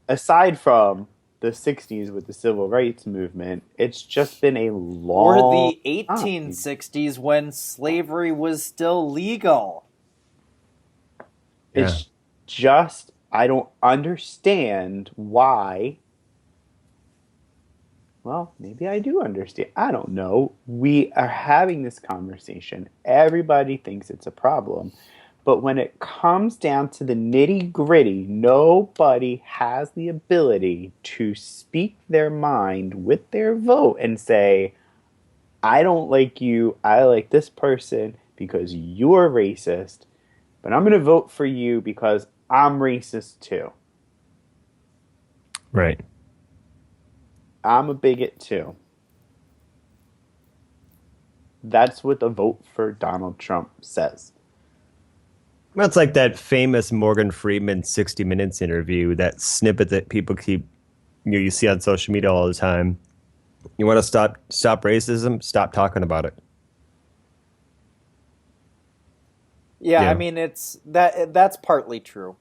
aside from the 60s with the civil rights movement, it's just been a long Or the time. 1860s when slavery was still legal. It's just, I don't understand why. Well, maybe I do understand. I don't know. We are having this conversation. Everybody thinks it's a problem. But when it comes down to the nitty gritty, nobody has the ability to speak their mind with their vote and say, I don't like you. I like this person because you're racist. But I'm going to vote for you because I'm racist too. Right. I'm a bigot too. That's what the vote for Donald Trump says. Well, it's like that famous Morgan Freeman 60 Minutes interview, that snippet that people keep, you see on social media all the time. You want to stop racism? Stop talking about it. Yeah, Yeah. I mean that's partly true.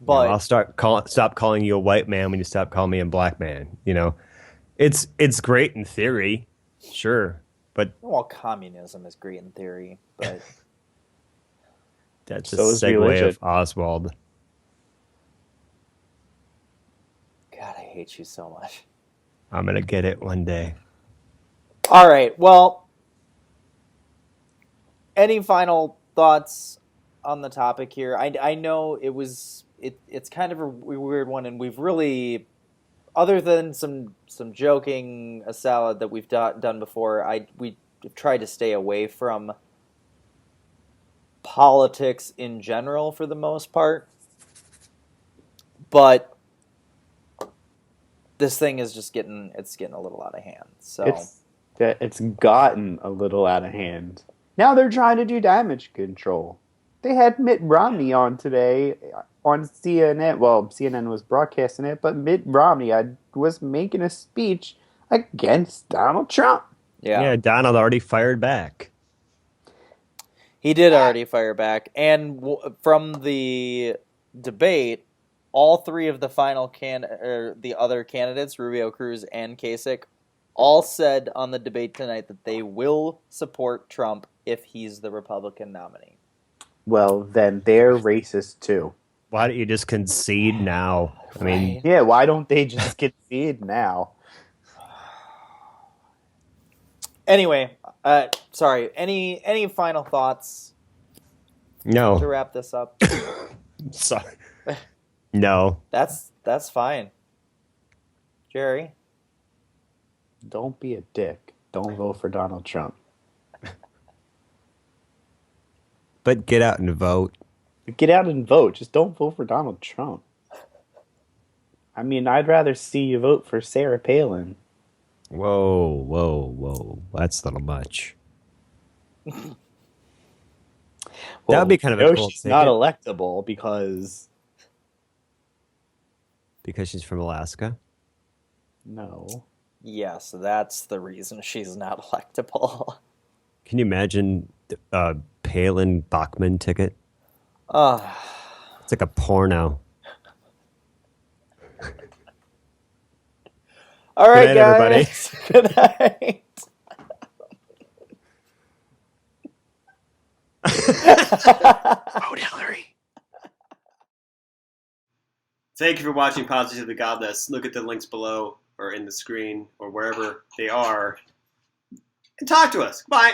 But I'll stop calling you a white man when you stop calling me a black man. It's great in theory, sure, but well, communism is great in theory, but that's So a is segue religion. of Oswald. God, I hate you so much. I'm gonna get it one day. All right, well, any final thoughts on the topic here? I know it's kind of a weird one, and we've really, other than some joking aside that we've done before, we tried to stay away from politics in general for the most part. But this thing is just getting a little out of hand. So It's gotten a little out of hand. Now they're trying to do damage control. They had Mitt Romney on today on CNN. Well, CNN was broadcasting it, but Mitt Romney was making a speech against Donald Trump. yeah, Donald already fired back. he did already fire back, and from the debate, all three of the the other candidates, Rubio, Cruz, and Kasich, all said on the debate tonight that they will support Trump if he's the Republican nominee. Well, then they're racist too. Why don't you just concede now? I mean, Yeah, why don't they just concede now? Anyway, sorry. Any final thoughts to no. wrap this up? Sorry. No. That's fine. Jerry? Don't be a dick. Don't vote for Donald Trump. But get out and vote. Get out and vote. Just don't vote for Donald Trump. I mean, I'd rather see you vote for Sarah Palin. Whoa. That's a little much. Well, That would be kind of a cool she's ticket. not electable because Because she's from Alaska? no. Yes, that's the reason she's not electable. Can you imagine a Palin Bachman ticket? It's like a porno. All right, Good night, everybody. guys. Good night. Vote Hillary. Thank you for watching Positively Godless. Look at the links below or in the screen or wherever they are and talk to us. Bye.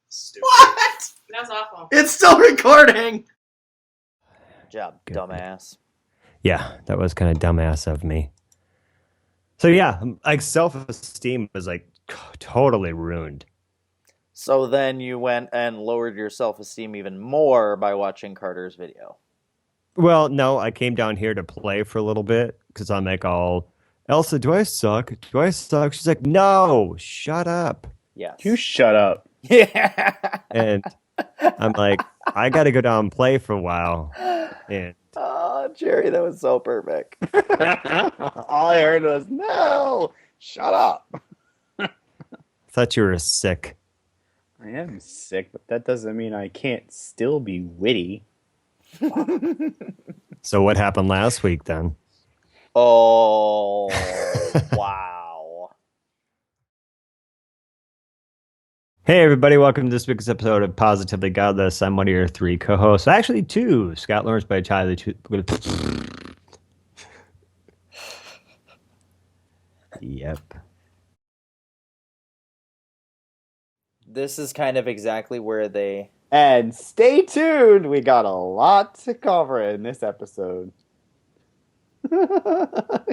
Stupid. What? That was awful. It's still recording. Good job, Good. dumbass. Yeah, that was kind of dumbass of me. So yeah, like self-esteem was like totally ruined. So then you went and lowered your self-esteem even more by watching Carter's video. Well, no, I came down here to play for a little bit because I'm like all, Elsa, do I suck? Do I suck? She's like, no, shut up. Yes. You shut up. Yeah. And I'm like, I got to go down and play for a while. And Oh, Jerry, that was so perfect. All I heard was, no, shut up. thought you were sick. I am sick, but that doesn't mean I can't still be witty. So what happened last week then? Oh, wow. Hey, everybody. Welcome to this week's episode of Positively Godless. I'm one of your three co-hosts. Actually, two. Scott Lawrence by Tyler. Yep. This is kind of exactly where they... And stay tuned. We got a lot to cover in this episode.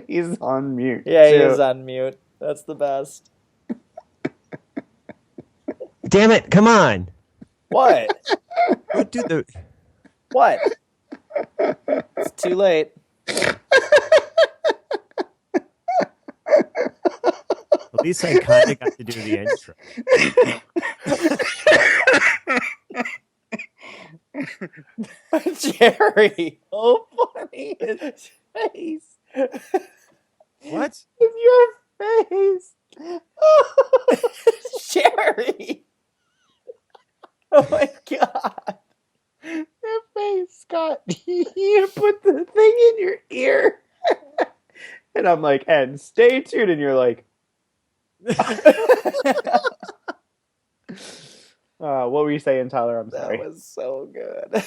He's on mute. Yeah, he too. is on mute. That's the best. Damn it. Come on. What? What do the... What? It's too late. At least I kind of got to do the intro. Jerry! So funny. His face. What? It's your face. Jerry! Oh my god. Your face, Scott. You put the thing in your ear. And I'm like, and stay tuned. And you're like, what were you saying, Tyler? I'm sorry. That was so good.